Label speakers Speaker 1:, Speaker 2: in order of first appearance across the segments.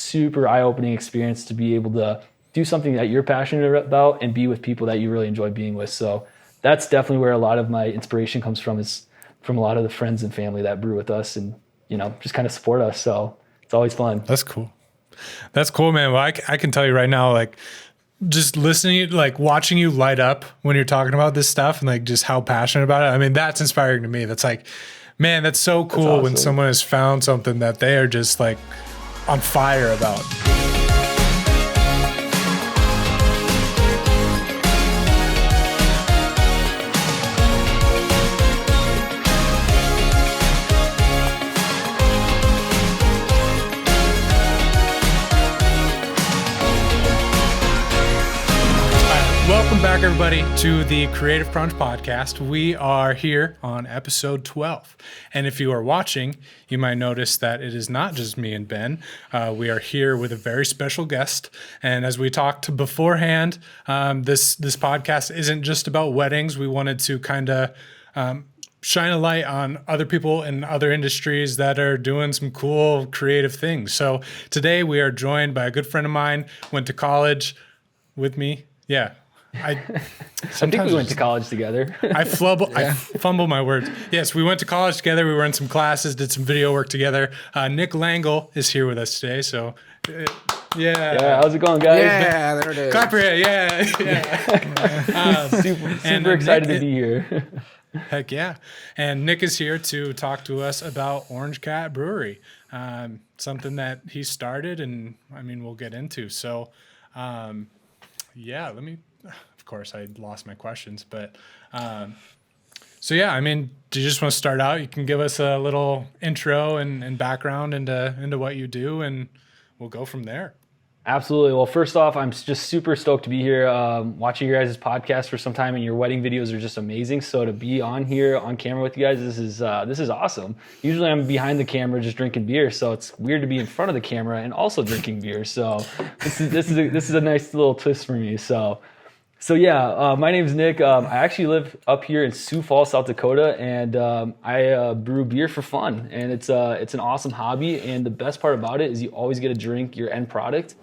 Speaker 1: super eye-opening experience to be able to do something that you're passionate about and be with people that you really enjoy being with. So that's definitely where a lot of my inspiration comes from, is from a lot of the friends and family that brew with us and, just kind of support us. So it's always fun.
Speaker 2: That's cool. That's cool, man. Well, I can tell you right now, like, just listening, like watching you light up when you're talking about this stuff and like just how passionate about it. I mean, that's inspiring to me. That's like, man, that's so cool. That's awesome. When someone has found something that they are just like on fire about. Welcome back, everybody, to the CreativeKrunch podcast. We are here on episode 12. And if you are watching, you might notice that it is not just me and Ben. We are here with a very special guest. And as we talked beforehand, this podcast isn't just about weddings. We wanted to kind of shine a light on other people in other industries that are doing some cool, creative things. So today we are joined by a good friend of mine, went to college with me. Yeah.
Speaker 1: I think we went to college together.
Speaker 2: I fumble my words. Yes, we went to college together. We were in some classes, did some video work together. Nick Langel is here with us today. So,
Speaker 1: yeah. How's it going, guys?
Speaker 2: Yeah, there it is. Clap your hand. Yeah.
Speaker 1: Super excited to be here.
Speaker 2: Heck yeah. And Nick is here to talk to us about Orange Cat Brewery, something that he started and, we'll get into. So, of course, I lost my questions, but do you just want to start out? You can give us a little intro and background into what you do, and we'll go from there.
Speaker 1: Absolutely. Well, first off, I'm just super stoked to be here watching your guys' podcast for some time, and your wedding videos are just amazing. So to be on here on camera with you guys, this is awesome. Usually I'm behind the camera just drinking beer, so it's weird to be in front of the camera and also drinking beer. So this is a nice little twist for me. So yeah, my name's Nick. I actually live up here in Sioux Falls, South Dakota, and I brew beer for fun. And it's an awesome hobby. And the best part about it is you always get to drink your end product.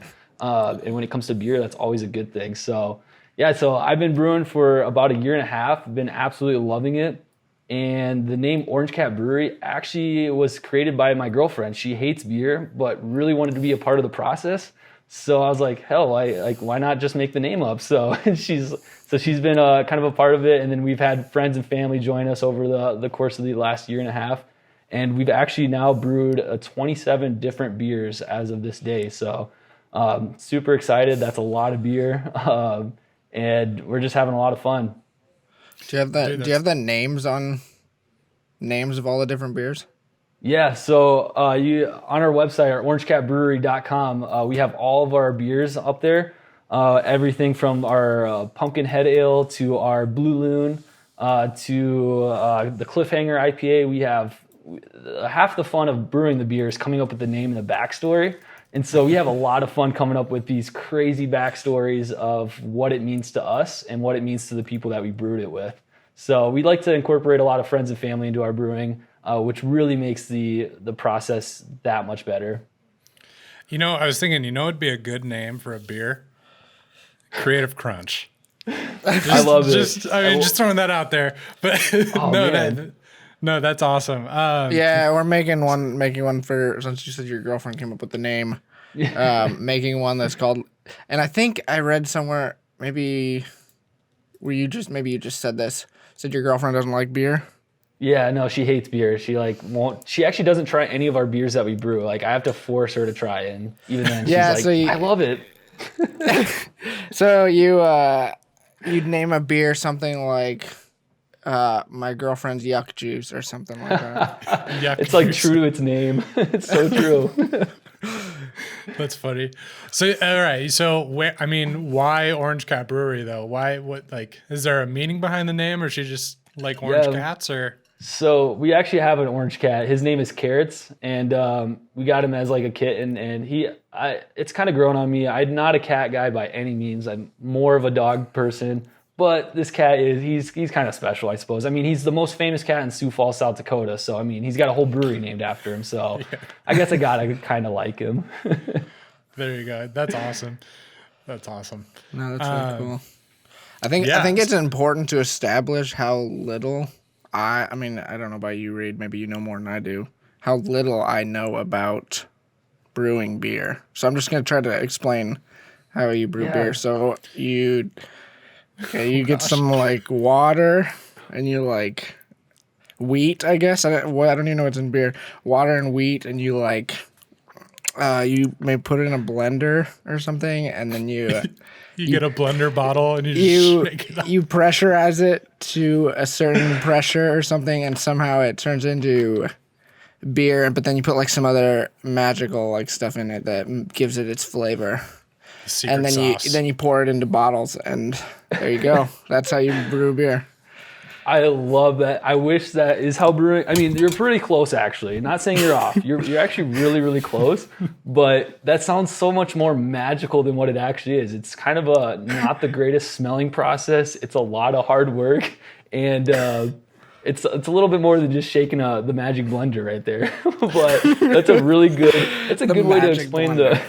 Speaker 1: And when it comes to beer, that's always a good thing. So yeah, so I've been brewing for about a year and a half. I've been absolutely loving it. And the name Orange Cat Brewery actually was created by my girlfriend. She hates beer, but really wanted to be a part of the process. So I was like, hell, why not just make the name up? So she's been kind of a part of it. And then we've had friends and family join us over the course of the last year and a half. And we've actually now brewed 27 different beers as of this day. So super excited. That's a lot of beer. And we're just having a lot of fun.
Speaker 3: Do you have the names of all the different beers?
Speaker 1: Yeah, so on our website, our orangecatbrewery.com, we have all of our beers up there. Everything from our Pumpkin Head Ale to our Blue Loon to the Cliffhanger IPA. We have half the fun of brewing the beer is coming up with the name and the backstory. And so we have a lot of fun coming up with these crazy backstories of what it means to us and what it means to the people that we brewed it with. So we like to incorporate a lot of friends and family into our brewing, which really makes the process that much better.
Speaker 2: I was thinking, it'd be a good name for a beer. CreativeKrunch.
Speaker 1: I love it.
Speaker 2: Just throwing that out there. But no, that's awesome.
Speaker 3: Yeah, we're making one for, since you said your girlfriend came up with the name, making one that's called, and I think I read somewhere, maybe you just said this, said your girlfriend doesn't like beer.
Speaker 1: Yeah, no, she hates beer. She won't. She actually doesn't try any of our beers that we brew. I have to force her to try it, and even then, she's I love it.
Speaker 3: So you'd name a beer something like my girlfriend's yuck juice or something like that.
Speaker 1: It's like true to its name. It's so true.
Speaker 2: That's funny. So all right. So why Orange Cat Brewery though? Why? What? Is there a meaning behind the name, or she just like orange cats, or?
Speaker 1: So we actually have an orange cat. His name is Carrots, and we got him as a kitten, and it's kind of grown on me. I'm not a cat guy by any means. I'm more of a dog person, but this cat he's kind of special, I suppose. He's the most famous cat in Sioux Falls, South Dakota, so he's got a whole brewery named after him, so yeah. I guess I gotta kind of like him.
Speaker 2: There you go. That's awesome. That's awesome.
Speaker 3: No, that's really cool. I think it's important to establish how little I mean, I don't know about you, Reed. Maybe you know more than I do. How little I know about brewing beer. So I'm just gonna try to explain how you brew beer. So you get some like water and you like wheat, I guess. I don't even know what's in beer. Water and wheat, and you like you may put it in a blender or something, and then you
Speaker 2: get a blender bottle and you shake it up.
Speaker 3: You pressurize it to a certain pressure or something, and somehow it turns into beer. But then you put like some other magical like stuff in it that gives it its flavor.
Speaker 2: Secret
Speaker 3: and then
Speaker 2: sauce.
Speaker 3: you pour it into bottles, and there you go. That's how you brew beer.
Speaker 1: I love that. I wish that is how brewing. I mean, you're pretty close, actually. Not saying you're off. You're actually really, really close. But that sounds so much more magical than what it actually is. It's kind of not the greatest smelling process. It's a lot of hard work, and it's a little bit more than just shaking the magic blender right there. But that's a really good. It's a good way to explain
Speaker 3: blender.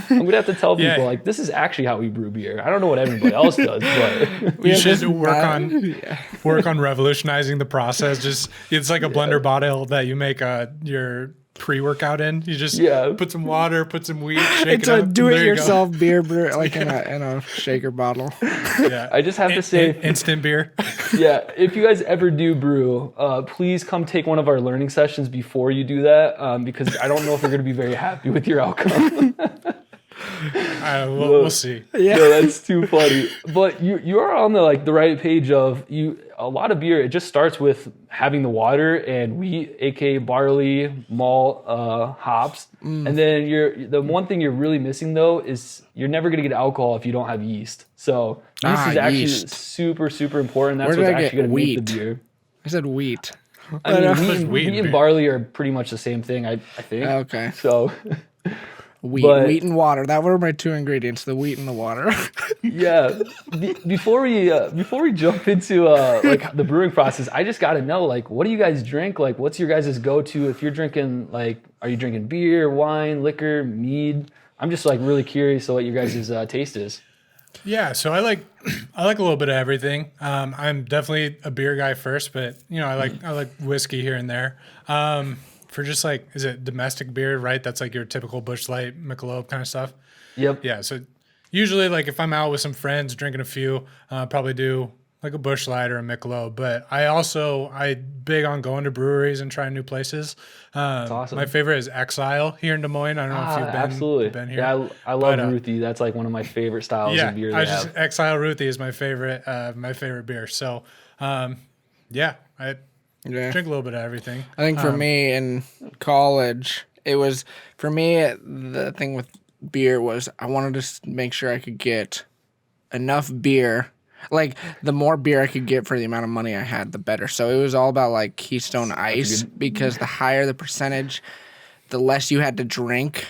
Speaker 1: I'm gonna have to tell people like this is actually how we brew beer. I don't know what everybody else does, but
Speaker 2: you should work on revolutionizing the process. Just it's like a blender bottle that you make your pre-workout in. You just put some water, put some wheat, shake
Speaker 3: it's
Speaker 2: it up.
Speaker 3: It's a do-it-yourself beer brew, like in a shaker bottle.
Speaker 1: Yeah, I just have to say,
Speaker 2: instant beer.
Speaker 1: Yeah, if you guys ever do brew, please come take one of our learning sessions before you do that, because I don't know if you're going to be very happy with your outcome.
Speaker 2: We'll see.
Speaker 3: Yeah,
Speaker 1: no, that's too funny. But you are on the right page of a lot of beer. It just starts with having the water and wheat, aka barley, malt, hops, and then the one thing you're really missing though is you're never gonna get alcohol if you don't have yeast. So yeast is actually super, super important. That's what's actually gonna make the beer.
Speaker 3: I said wheat.
Speaker 1: I mean, wheat and barley are pretty much the same thing. I think.
Speaker 3: Okay.
Speaker 1: So.
Speaker 3: Wheat and water. That were my two ingredients: the wheat and the water.
Speaker 1: Yeah. Before we jump into like the brewing process, I just got to know like what do you guys drink? Like what's your guys' go-to if you're drinking like are you drinking beer, wine, liquor, mead? I'm just like really curious of what your guys' taste is.
Speaker 2: Yeah, so I like a little bit of everything. I'm definitely a beer guy first, but I like whiskey here and there. For just like, is it domestic beer, right? That's like your typical Busch Light, Michelob kind of stuff.
Speaker 1: Yep.
Speaker 2: Yeah. So usually like if I'm out with some friends drinking a few, probably do like a Busch Light or a Michelob. But I big on going to breweries and trying new places.
Speaker 1: That's awesome.
Speaker 2: My favorite is Exile here in Des Moines. I don't know if you've been here.
Speaker 1: Yeah, I love Ruthie. That's like one of my favorite styles of beer.
Speaker 2: Exile Ruthie is my favorite beer. So, drink a little bit of everything.
Speaker 3: I think for me in college, the thing with beer was I wanted to make sure I could get enough beer. Like the more beer I could get for the amount of money I had, the better. So it was all about like Keystone Ice because the higher the percentage, the less you had to drink.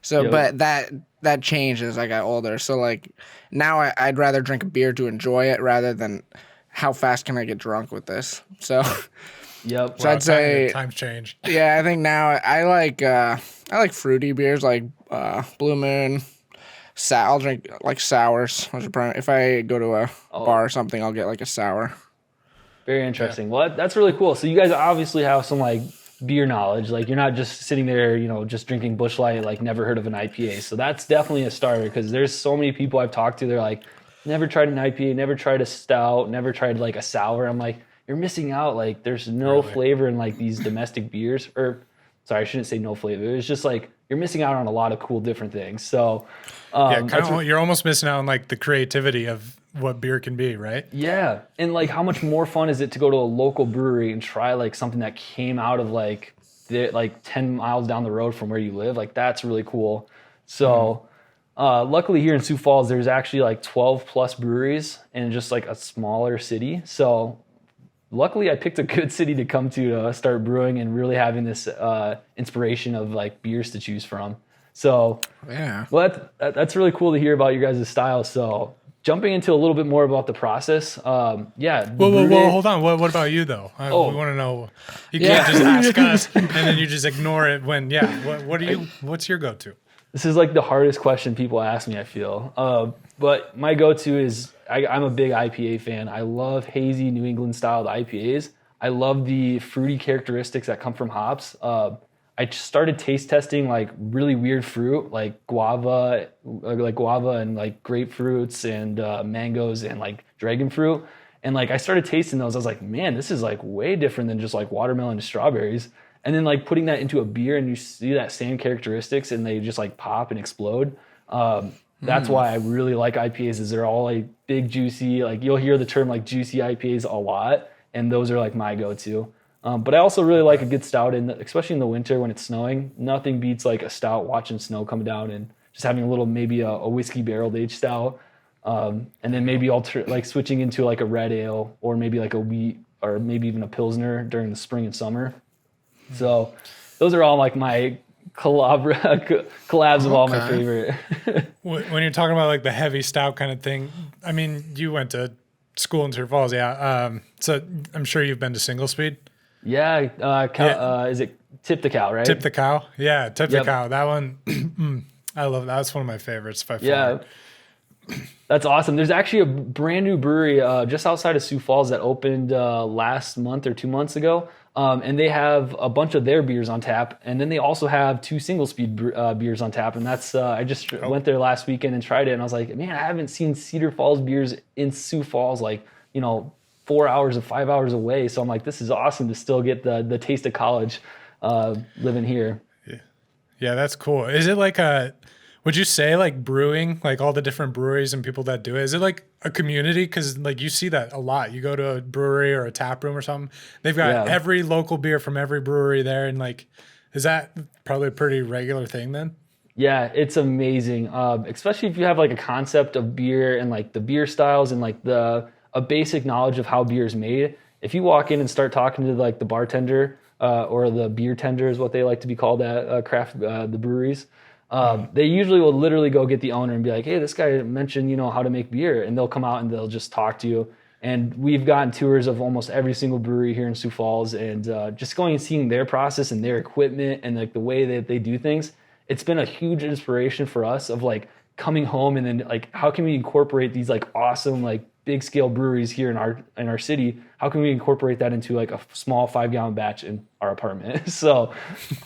Speaker 3: So, but that changed as I got older. So like now I'd rather drink a beer to enjoy it rather than how fast can I get drunk with this. So.
Speaker 1: Yep.
Speaker 3: So I'd say
Speaker 2: times change.
Speaker 3: Yeah, I think now I like fruity beers like Blue Moon. I'll drink like sours. If I go to a bar or something, I'll get like a sour.
Speaker 1: Very interesting. Yeah. Well, that's really cool. So you guys obviously have some like beer knowledge. Like you're not just sitting there, just drinking Busch Light, like never heard of an IPA. So that's definitely a starter because there's so many people I've talked to. They're like, never tried an IPA, never tried a stout, never tried like a sour. I'm like, you're missing out. Like there's no flavor in like these domestic beers. Or sorry, I shouldn't say no flavor. It's just like you're missing out on a lot of cool different things. So
Speaker 2: you're almost missing out on like the creativity of what beer can be, right?
Speaker 1: Yeah. And like how much more fun is it to go to a local brewery and try like something that came out of like 10 miles down the road from where you live? Like that's really cool. So luckily here in Sioux Falls, there's actually like 12 plus breweries in just like a smaller city. So luckily I picked a good city to come to start brewing and really having this inspiration of like beers to choose from. So
Speaker 3: yeah,
Speaker 1: well, that's really cool to hear about your guys' style. So jumping into a little bit more about the process. Whoa,
Speaker 2: hold on. What about you though? We want to know. You can't just ask us and then you just ignore it when, what's your go-to?
Speaker 1: This is like the hardest question people ask me, I feel. But my go-to is I'm a big IPA fan. I love hazy New England styled IPAs. I love the fruity characteristics that come from hops. I just started taste testing like really weird fruit, like guava and like grapefruits and mangoes and like dragon fruit. And like I started tasting those. I was like, man, this is like way different than just like watermelon and strawberries. And then like putting that into a beer and you see that same characteristics and they just like pop and explode. That's why I really like IPAs is they're all like big, juicy, like you'll hear the term like juicy IPAs a lot. And those are like my go-to. But I also really like a good stout, especially in the winter when it's snowing. Nothing beats like a stout watching snow come down and just having a little, maybe a whiskey barrel aged stout. And then maybe like switching into like a red ale or maybe like a wheat or maybe even a Pilsner during the spring and summer. So those are all like my collabs of all my favorite.
Speaker 2: When you're talking about like the heavy stout kind of thing, I mean, you went to school in Sioux Falls, yeah. So I'm sure you've been to Single Speed.
Speaker 1: Yeah, is it Tip the Cow, right?
Speaker 2: Tip the Cow, yeah, Tip the Cow. That one, I love. That's one of my favorites by far.
Speaker 1: Yeah, that's awesome. There's actually a brand new brewery just outside of Sioux Falls that opened last month or 2 months ago, and they have a bunch of their beers on tap, and then they also have 2 Single Speed beers on tap, and that's I just went there last weekend and tried it, and I was like, man, I haven't seen Cedar Falls beers in Sioux Falls 4 hours or 5 hours away. So I'm like, this is awesome to still get the taste of college living here.
Speaker 2: Yeah, that's cool. Is it like would you say like brewing, like all the different breweries and people that do it, is it like a community? Because like you see that a lot. You go to a brewery or a tap room or something, they've got every local beer from every brewery there. And like, is that probably a pretty regular thing then?
Speaker 1: Yeah, it's amazing. Especially if you have like a concept of beer and like the beer styles and like a basic knowledge of how beer is made. If you walk in and start talking to like the bartender or the beer tender is what they like to be called at the breweries, they usually will literally go get the owner and be like, hey, this guy mentioned, how to make beer. And they'll come out and they'll just talk to you. And we've gotten tours of almost every single brewery here in Sioux Falls and just going and seeing their process and their equipment and like the way that they do things. It's been a huge inspiration for us of like coming home and then like, how can we incorporate these like awesome, like big scale breweries here in our city? How can we incorporate that into like a small 5-gallon batch in our apartment? So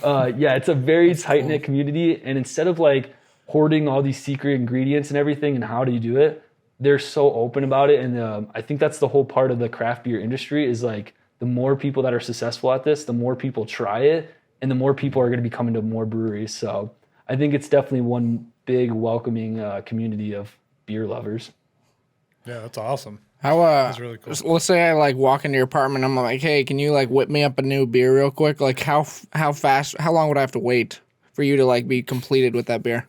Speaker 1: it's a very tight knit community. And instead of like hoarding all these secret ingredients and everything and how do you do it, they're so open about it. And I think that's the whole part of the craft beer industry is like the more people that are successful at this, the more people try it and the more people are going to be coming to more breweries. So I think it's definitely one big welcoming community of beer lovers.
Speaker 2: Yeah, that's awesome.
Speaker 3: That's
Speaker 2: really cool.
Speaker 3: Let's say I like walk into your apartment. I'm like, hey, can you like whip me up a new beer real quick? Like how long would I have to wait for you to like be completed with that beer?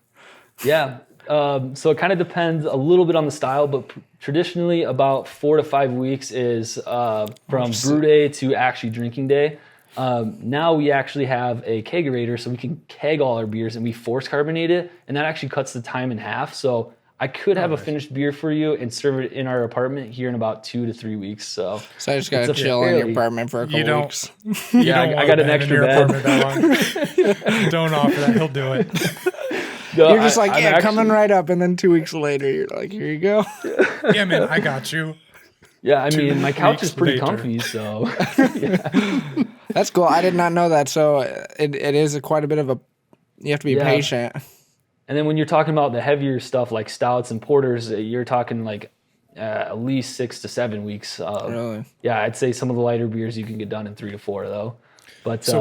Speaker 1: Yeah. So it kind of depends a little bit on the style, but traditionally about 4 to 5 weeks is from brew day to actually drinking day. Now we actually have a kegerator, so we can keg all our beers and we force carbonate it, and that actually cuts the time in half. So I could have a finished beer for you and serve it in our apartment here in about 2 to 3 weeks. So
Speaker 3: I just gotta chill in your apartment for a couple weeks.
Speaker 2: Yeah,
Speaker 1: I got an extra bed.
Speaker 2: Don't offer that; he'll do it.
Speaker 3: No, you're just coming right up, and then 2 weeks later, you're like, here you go.
Speaker 2: Yeah, man, I got you.
Speaker 1: Yeah, I mean, my couch is pretty comfy, so.
Speaker 3: That's cool. I did not know that. So it is quite a bit of you have to be patient.
Speaker 1: And then when you're talking about the heavier stuff like stouts and porters, you're talking like at least 6 to 7 weeks.
Speaker 2: Really?
Speaker 1: Yeah, I'd say some of the lighter beers you can get done in 3 to 4 though. But
Speaker 2: so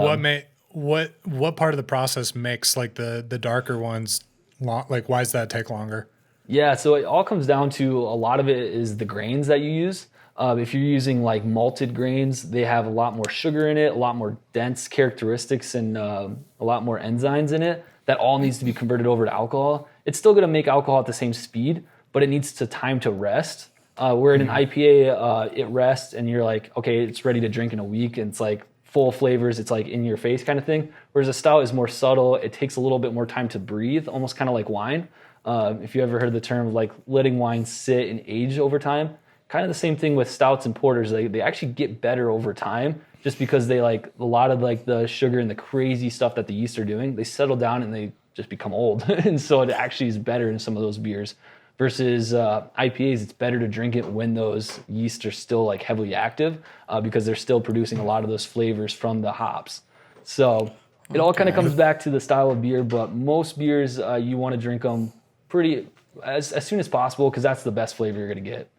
Speaker 2: what part of the process makes like the darker ones like why does that take longer?
Speaker 1: Yeah, so it all comes down to a lot of it is the grains that you use. If you're using like malted grains, they have a lot more sugar in it, a lot more dense characteristics, and a lot more enzymes in it. That all needs to be converted over to alcohol. It's still going to make alcohol at the same speed, but it needs time to rest. Where in an IPA, it rests and you're like, okay, it's ready to drink in a week. And it's like full flavors. It's like in your face kind of thing. Whereas a stout is more subtle. It takes a little bit more time to breathe, almost kind of like wine. If you ever heard the term of like letting wine sit and age over time, kind of the same thing with stouts and porters. They actually get better over time. Just because they like a lot of like the sugar and the crazy stuff that the yeast are doing, they settle down and just become old. And so it actually is better in some of those beers versus IPAs. It's better to drink it when those yeasts are still like heavily active because they're still producing a lot of those flavors from the hops. So it all kind of comes back to the style of beer, but most beers you want to drink them pretty as soon as possible because that's the best flavor you're going to get.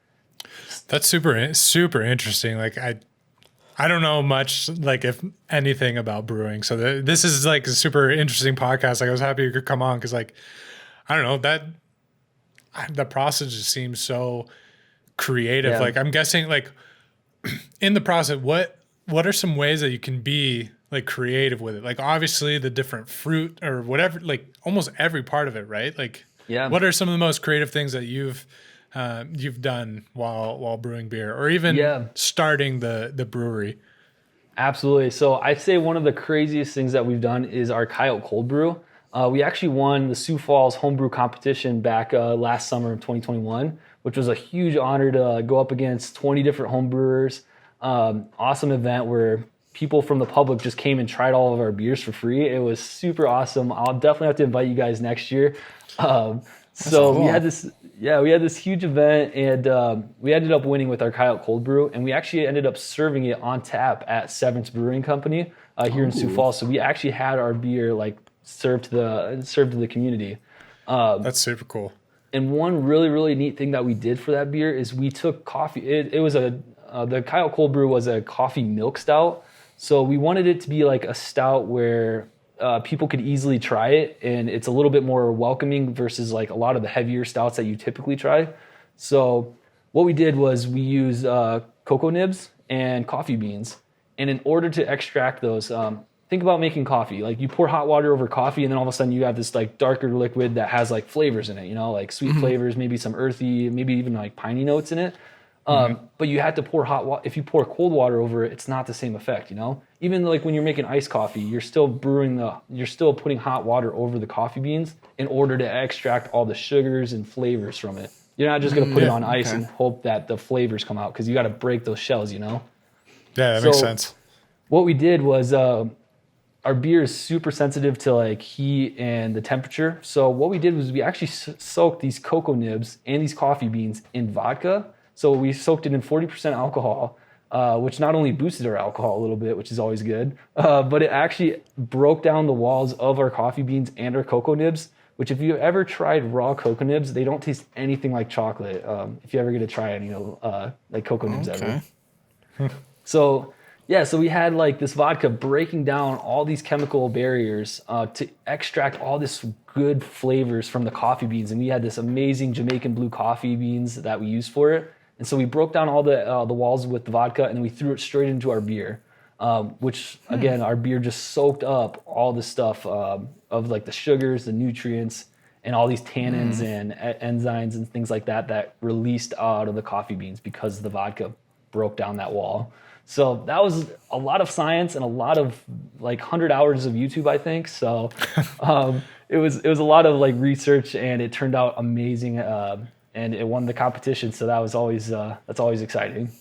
Speaker 2: That's super interesting. Like I don't know much, like if anything about brewing. So this is like a super interesting podcast. Like I was happy you could come on because like, I don't know, the process just seems so creative.
Speaker 1: Yeah.
Speaker 2: Like I'm guessing like in the process, what are some ways that you can be like creative with it? Like obviously the different fruit or whatever, like almost every part of it, right? Like what are some of the most creative things that you've done while brewing beer or even starting the brewery?
Speaker 1: Absolutely. So I'd say one of the craziest things that we've done is our Coyote Cold Brew. We actually won the Sioux Falls homebrew competition back last summer of 2021, which was a huge honor to go up against 20 different homebrewers. Awesome event where people from the public just came and tried all of our beers for free. It was super awesome. I'll definitely have to invite you guys next year. Cool. we had this huge event, and we ended up winning with our Coyote Cold Brew, and we actually ended up serving it on tap at Severance Brewing Company here in Sioux Falls. So we actually had our beer like served to the community.
Speaker 2: That's super cool.
Speaker 1: And one really, really neat thing that we did for that beer is we took coffee. It was the Coyote Cold Brew was a coffee milk stout. So we wanted it to be like a stout where people could easily try it, and it's a little bit more welcoming versus like a lot of the heavier stouts that you typically try. So what we did was we used cocoa nibs and coffee beans. And in order to extract those, think about making coffee. Like you pour hot water over coffee, and then all of a sudden you have this like darker liquid that has like flavors in it, you know, like sweet flavors, maybe some earthy, maybe even like piney notes in it. But you had to pour hot water. If you pour cold water over it, it's not the same effect, you know? Even like when you're making iced coffee, you're still putting hot water over the coffee beans in order to extract all the sugars and flavors from it. You're not just going to put it on ice and hope that the flavors come out because you got to break those shells, you know?
Speaker 2: Yeah, that makes sense.
Speaker 1: What we did was our beer is super sensitive to like heat and the temperature. So what we did was we actually soaked these cocoa nibs and these coffee beans in vodka. So we soaked it in 40% alcohol, which not only boosted our alcohol a little bit, which is always good, but it actually broke down the walls of our coffee beans and our cocoa nibs, which if you ever tried raw cocoa nibs, they don't taste anything like chocolate. If you ever get to try any like cocoa nibs ever. So we had like this vodka breaking down all these chemical barriers to extract all this good flavors from the coffee beans. And we had this amazing Jamaican blue coffee beans that we used for it. And so we broke down all the walls with the vodka, and then we threw it straight into our beer, which again, our beer just soaked up all the stuff of like the sugars, the nutrients, and all these tannins and enzymes and things like that released out of the coffee beans because the vodka broke down that wall. So that was a lot of science and a lot of like 100 hours of YouTube, I think. So it was a lot of like research, and it turned out amazing. And it won the competition, so that was always that's always exciting.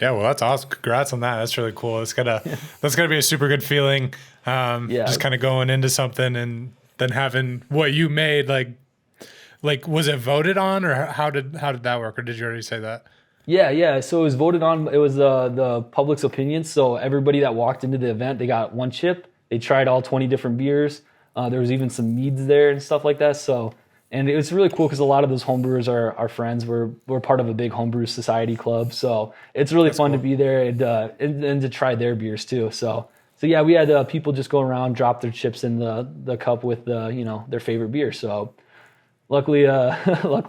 Speaker 2: Yeah, well, that's awesome. Congrats on that. That's really cool. That's gotta be a super good feeling. Just kind of going into something and then having what you made. Like was it voted on, or how did that work, or did you already say that?
Speaker 1: Yeah. So it was voted on. It was the public's opinion. So everybody that walked into the event, they got one chip. They tried all 20 different beers. There was even some meads there and stuff like that. So. And it was really cool because a lot of those homebrewers are our friends. We're part of a big homebrew society club, so it's really fun to be there and to try their beers too. So yeah, we had people just go around, drop their chips in the cup with their favorite beer. So luckily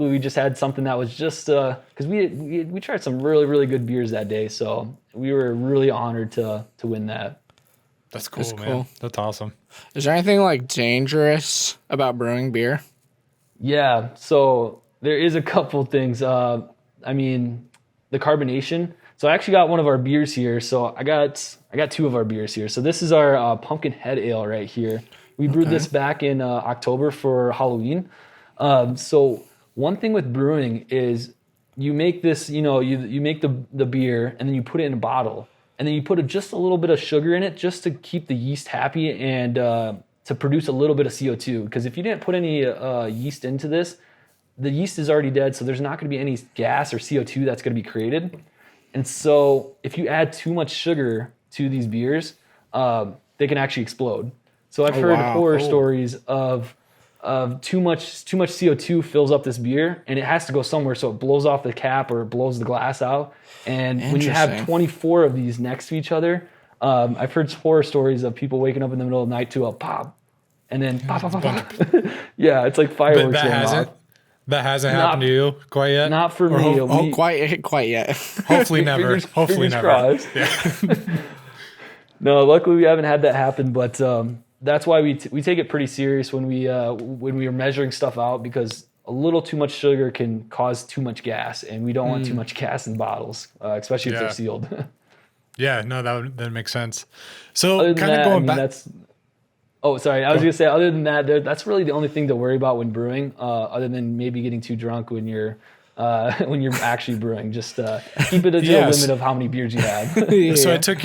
Speaker 1: we just had something that was just because we tried some really, really good beers that day. So we were really honored to win that.
Speaker 2: That's cool, man. That's awesome.
Speaker 3: Is there anything like dangerous about brewing beer?
Speaker 1: Yeah, so there is a couple things. I mean, the carbonation. So I actually got one of our beers here. So I got two of our beers here. So this is our pumpkin head ale right here. We brewed this back in October for Halloween. So one thing with brewing is you make this, you make the beer and then you put it in a bottle. And then you put just a little bit of sugar in it just to keep the yeast happy and to produce a little bit of CO2. Because if you didn't put any yeast into this, the yeast is already dead, so there's not going to be any gas or CO2 that's going to be created. And so if you add too much sugar to these beers, they can actually explode. So I've heard horror stories of too much CO2 fills up this beer, and it has to go somewhere, so it blows off the cap or it blows the glass out. And when you have 24 of these next to each other, I've heard horror stories of people waking up in the middle of the night to a pop, and then pop, pop, pop, pop. Yeah, it's like fireworks.
Speaker 2: That hasn't happened to you quite yet?
Speaker 1: Not for me.
Speaker 3: Quite yet.
Speaker 2: Hopefully never. Hopefully
Speaker 1: fingers
Speaker 2: never.
Speaker 1: Crossed.
Speaker 2: Yeah.
Speaker 1: No, luckily we haven't had that happen, but that's why we take it pretty serious when we are measuring stuff out, because a little too much sugar can cause too much gas, and we don't want too much gas in bottles, especially if they're sealed.
Speaker 2: Yeah, no, that makes sense. So
Speaker 1: kind of going back. Oh, sorry. I was going to say, other than that, that's really the only thing to worry about when brewing, other than maybe getting too drunk when you're actually brewing. Just keep it to the limit of how many beers you have.
Speaker 2: So I took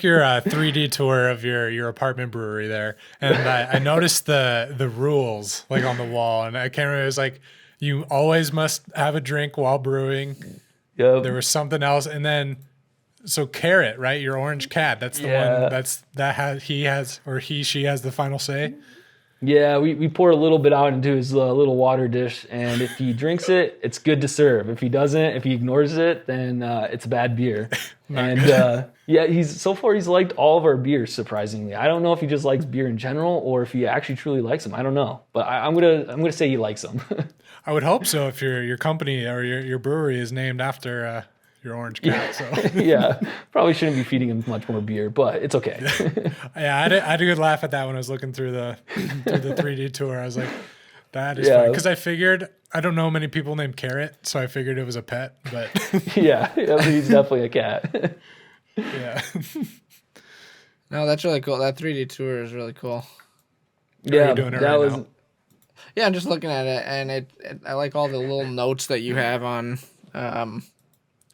Speaker 2: your 3D tour of your apartment brewery there, and I noticed the rules like on the wall, and I can't remember. It was like you always must have a drink while brewing.
Speaker 1: Yep.
Speaker 2: There was something else, and then. So Carrot, right? Your orange cat. That's the one she has the final say.
Speaker 1: Yeah, we pour a little bit out into his little water dish, and if he drinks it, it's good to serve. If he doesn't, if he ignores it, then it's bad beer. And he's liked all of our beers, surprisingly. I don't know if he just likes beer in general or if he actually truly likes them. I don't know, but I'm gonna say he likes them.
Speaker 2: I would hope so if your company or your brewery is named after your orange cat. So
Speaker 1: yeah, probably shouldn't be feeding him much more beer, but it's okay.
Speaker 2: Yeah, I had a good laugh at that when I was looking through the 3D tour. I was like, that is funny, because I figured I don't know many people named Carrot, so I figured it was a pet. But
Speaker 1: yeah, he's definitely a cat.
Speaker 2: Yeah.
Speaker 3: No, that's really cool. That 3D tour is really cool.
Speaker 2: Yeah, doing it right now?
Speaker 3: Yeah, I'm just looking at it, and I like all the little notes that you have on.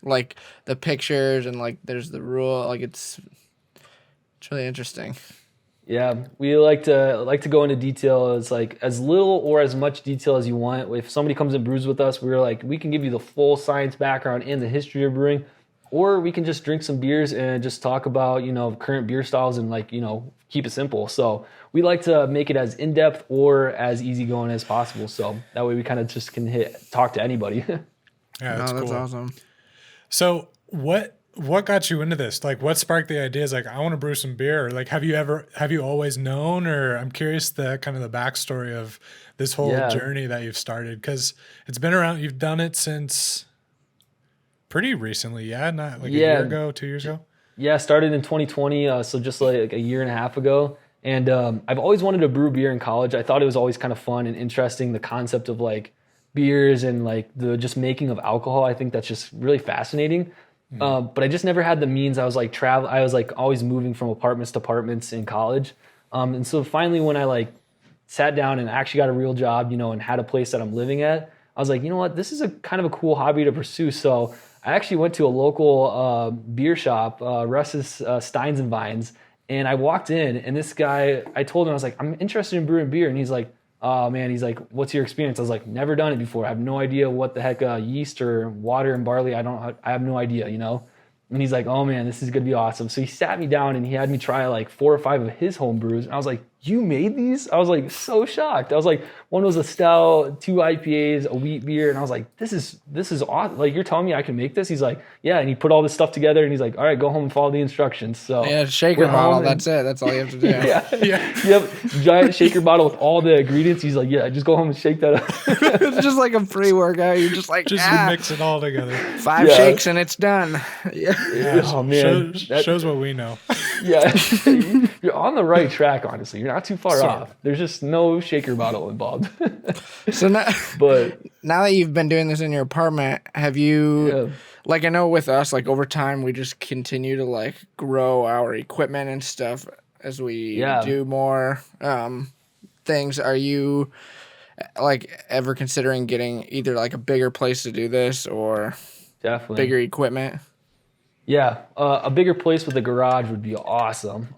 Speaker 3: Like the pictures, and like there's the rule, like it's really interesting.
Speaker 1: Yeah, we like to go into detail. It's like as little or as much detail as you want. If somebody comes and brews with us, we're like, we can give you the full science background and the history of brewing, or we can just drink some beers and just talk about current beer styles and keep it simple. So we like to make it as in depth or as easygoing as possible. So that way we kind of just can talk to anybody.
Speaker 2: Yeah, that's
Speaker 3: that's
Speaker 2: cool.
Speaker 3: Awesome.
Speaker 2: So what got you into this? Like, what sparked the ideas? Like, I want to brew some beer. Or like, have you always known? Or I'm curious the backstory of this whole journey that you've started, because it's been around. You've done it since pretty recently, not like a year ago, 2 years ago.
Speaker 1: Yeah, started in 2020, so just like a year and a half ago. And I've always wanted to brew beer in college. I thought it was always kind of fun and interesting, the concept of like beers and like the just making of alcohol. I think that's just really fascinating. But I just never had the means. I was like always moving from apartments to apartments in college. And so finally when I like sat down and actually got a real job, and had a place that I'm living at, I was like, you know what, this is a kind of a cool hobby to pursue. So I actually went to a local beer shop, Russ's Steins and Vines. And I walked in, and this guy, I told him, I was like, I'm interested in brewing beer. And he's like, oh man, he's like, what's your experience? I was like, never done it before. I have no idea what the heck yeast or water and barley. I have no idea, And he's like, oh man, this is gonna be awesome. So he sat me down and he had me try like 4 or 5 of his home brews. And I was like, you made these? I was like so shocked. I was like, one was a stout, 2 IPAs, a wheat beer, and I was like, this is awesome. Like, you're telling me I can make this? He's like, yeah. And he put all this stuff together and he's like, all right, go home and follow the instructions. So
Speaker 3: yeah, shaker bottle. That's it. That's all you have to do.
Speaker 1: Yep. Giant shaker bottle with all the ingredients. He's like, yeah, just go home and shake that up.
Speaker 3: It's just like a pre-workout. You're just like,
Speaker 2: mix it all together.
Speaker 3: 5 shakes and it's done. Yeah.
Speaker 1: Oh man,
Speaker 2: shows what we know.
Speaker 1: Yeah, you're on the right track. Honestly, you're not too far off. There's just no shaker bottle involved.
Speaker 3: So now that you've been doing this in your apartment, have you like, I know with us, like over time, we just continue to like grow our equipment and stuff as we do more things. Are you like ever considering getting either like a bigger place to do this or
Speaker 1: definitely
Speaker 3: bigger equipment?
Speaker 1: Yeah, a bigger place with a garage would be awesome.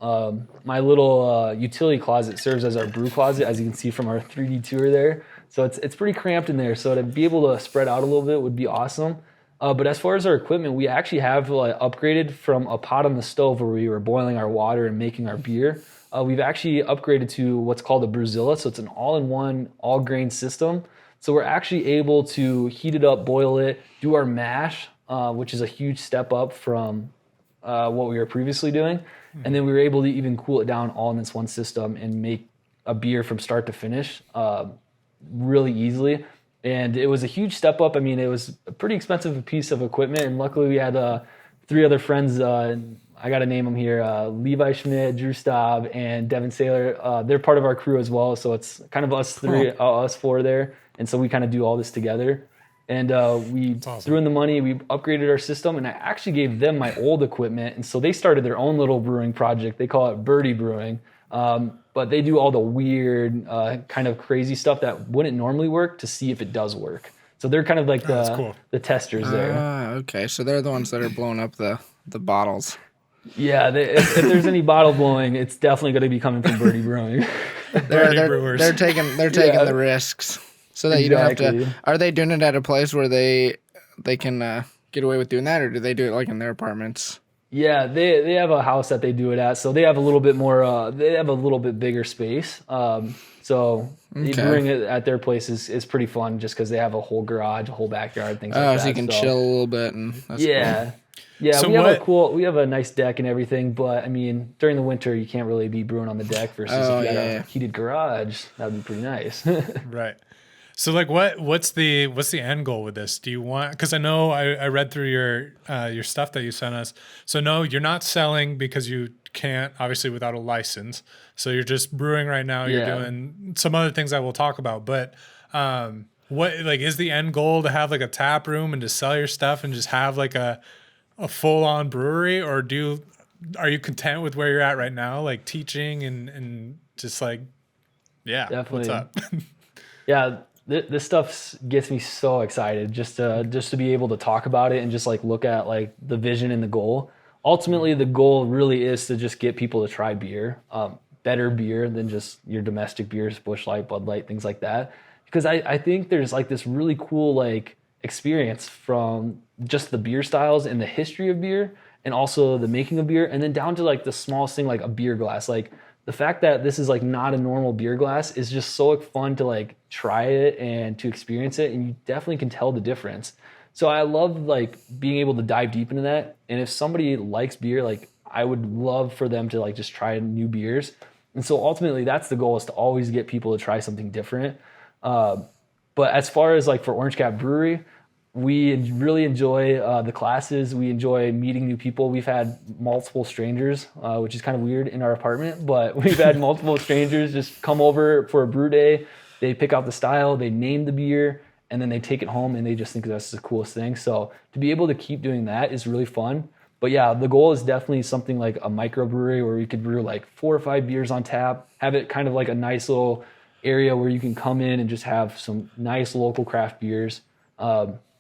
Speaker 1: My little utility closet serves as our brew closet, as you can see from our 3D tour there. So it's pretty cramped in there. So to be able to spread out a little bit would be awesome. But as far as our equipment, we actually have upgraded from a pot on the stove where we were boiling our water and making our beer. We've actually upgraded to what's called a Brewzilla. So it's an all-in-one, all-grain system. So we're actually able to heat it up, boil it, do our mash, which is a huge step up from what we were previously doing. And then we were able to even cool it down all in this one system and make a beer from start to finish really easily. And it was a huge step up. I mean, it was a pretty expensive piece of equipment. And luckily we had 3 other friends. I got to name them here. Levi Schmidt, Drew Staub, and Devin Saylor. They're part of our crew as well. So it's kind of us 4 there. And so we kind of do all this together. And we threw in the money, we upgraded our system, and I actually gave them my old equipment. And so they started their own little brewing project. They call it Birdie Brewing. But they do all the weird, kind of crazy stuff that wouldn't normally work to see if it does work. So they're kind of like the testers there.
Speaker 3: Okay, so they're the ones that are blowing up the bottles.
Speaker 1: Yeah, if there's any bottle blowing, it's definitely going to be coming from Birdie Brewing.
Speaker 3: They're taking the risks. So that you don't have to. Are they doing it at a place where they can get away with doing that, or do they do it like in their apartments?
Speaker 1: Yeah, they have a house that they do it at, so they have a little bit more. They have a little bit bigger space. So brewing it at their place is pretty fun, just because they have a whole garage, a whole backyard, things like that.
Speaker 3: So you can chill a little bit, and that's
Speaker 1: cool. Yeah, so we have a nice deck and everything, but I mean, during the winter you can't really be brewing on the deck versus if you had a heated garage. That would be pretty nice.
Speaker 2: Right. So like what's the end goal with this? Do you want, because I know I read through your stuff that you sent us. So no, you're not selling because you can't, obviously, without a license. So you're just brewing right now. You're doing some other things that we'll talk about. But what like is the end goal to have like a tap room and to sell your stuff and just have like a full on brewery, or are you content with where you're at right now, like teaching and just like
Speaker 1: definitely.
Speaker 2: What's up?
Speaker 1: Yeah. This stuff gets me so excited just to be able to talk about it and just like look at like the vision and the goal. Ultimately, the goal really is to just get people to try beer, better beer than just your domestic beers, Busch Light, Bud Light, things like that. Because I think there's like this really cool like experience from just the beer styles and the history of beer and also the making of beer, and then down to like the smallest thing like a beer glass. Like the fact that this is like not a normal beer glass is just so fun to like try it and to experience it, and you definitely can tell the difference. So I love like being able to dive deep into that. And if somebody likes beer, like I would love for them to like just try new beers. And so ultimately that's the goal, is to always get people to try something different. But as far as like for Orange Cap Brewery, we really enjoy the classes. We enjoy meeting new people. We've had multiple strangers, which is kind of weird in our apartment, but we've had multiple strangers just come over for a brew day. They pick out the style, they name the beer, and then they take it home and they just think that's the coolest thing. So to be able to keep doing that is really fun. But yeah, the goal is definitely something like a microbrewery where we could brew like 4 or 5 beers on tap, have it kind of like a nice little area where you can come in and just have some nice local craft beers.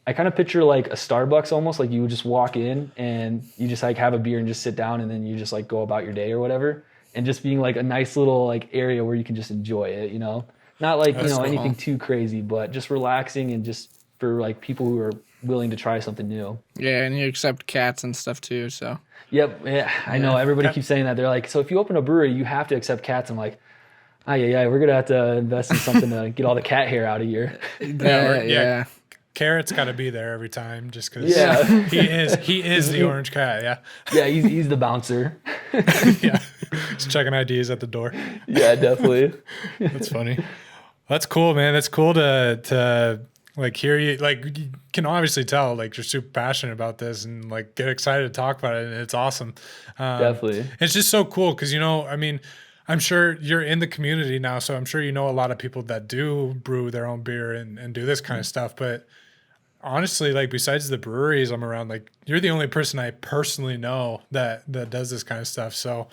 Speaker 1: I kind of picture like a Starbucks almost, like you would just walk in and you just like have a beer and just sit down and then you just like go about your day or whatever. And just being like a nice little like area where you can just enjoy it, you know? Not like, you know, anything too crazy, but just relaxing and just for like people who are willing to try something new.
Speaker 3: Yeah, and you accept cats and stuff too, so.
Speaker 1: Yep, yeah, I know. Everybody keeps saying that. They're like, so if you open a brewery, you have to accept cats. I'm like, we're going to have to invest in something to get all the cat hair out of here.
Speaker 3: Yeah.
Speaker 2: Carrot's got to be there every time, just because he is the orange cat.
Speaker 1: Yeah, he's the bouncer.
Speaker 2: Yeah, he's checking IDs at the door.
Speaker 1: Yeah, definitely.
Speaker 2: That's funny. That's cool, man. That's cool to like hear you. Like you can obviously tell like you're super passionate about this and like get excited to talk about it, and it's awesome.
Speaker 1: Definitely,
Speaker 2: it's just so cool because I mean, I'm sure you're in the community now, so I'm sure you know a lot of people that do brew their own beer and do this kind of stuff, but honestly, like besides the breweries I'm around, like you're the only person I personally know that does this kind of stuff. So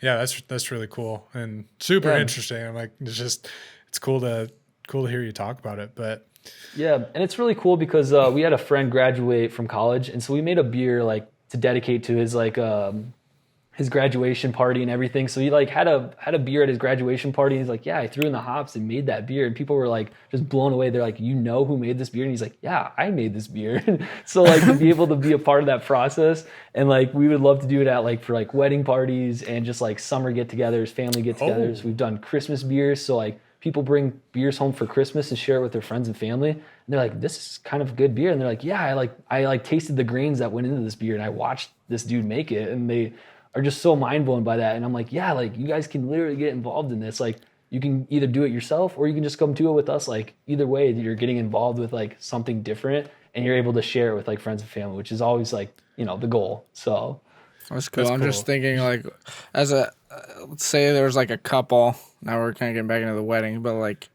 Speaker 2: yeah, that's really cool and super interesting. I'm like, it's cool to hear you talk about it. But
Speaker 1: yeah, and it's really cool because we had a friend graduate from college, and so we made a beer like to dedicate to his graduation party and everything. So he like had a beer at his graduation party. And he's like, yeah, I threw in the hops and made that beer. And people were like just blown away. They're like, you know who made this beer? And he's like, yeah, I made this beer. So like to be able to be a part of that process, and like we would love to do it at like for like wedding parties and just like summer get-togethers, family get-togethers. We've done Christmas beers. So like people bring beers home for Christmas and share it with their friends and family. And they're like, this is kind of good beer. And they're like, yeah, I tasted the grains that went into this beer and I watched this dude make it. And they are just so mind blown by that. And I'm like, yeah, like you guys can literally get involved in this. Like you can either do it yourself or you can just come do it with us. Like either way, you're getting involved with like something different and you're able to share it with like friends and family, which is always like, the goal. So
Speaker 3: that's cool. I'm just thinking like as let's say there was like a couple, now we're kind of getting back into the wedding, but like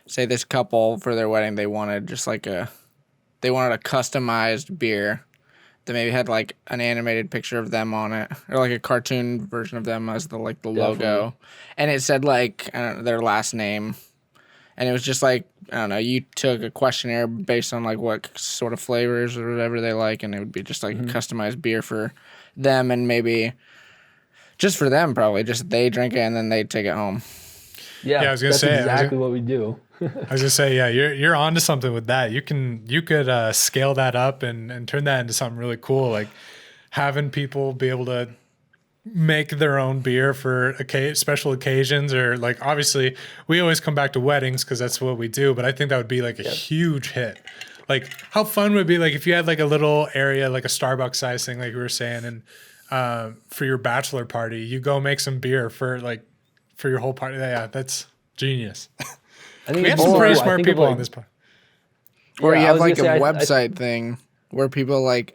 Speaker 3: say this couple for their wedding, they wanted just like they wanted a customized beer that maybe had like an animated picture of them on it, or like a cartoon version of them as the logo, and it said like I don't know, their last name, and it was just like I don't know. You took a questionnaire based on like what sort of flavors or whatever they like, and it would be just like a customized beer for them, and maybe just for them probably just they drink it and then they take it home.
Speaker 1: Yeah,
Speaker 2: I was gonna
Speaker 1: that's
Speaker 2: say
Speaker 1: exactly what we do.
Speaker 2: I was gonna say, yeah, you're onto something with that. You could scale that up and turn that into something really cool, like having people be able to make their own beer for special occasions, or like obviously we always come back to weddings because that's what we do. But I think that would be like a huge hit. Like how fun would it be like if you had like a little area, like a Starbucks size thing, like we were saying, and for your bachelor party, you go make some beer for your whole party. Yeah, that's genius.
Speaker 1: I think
Speaker 2: we have some pretty smart people on this part.
Speaker 3: Or you have like a website thing where people like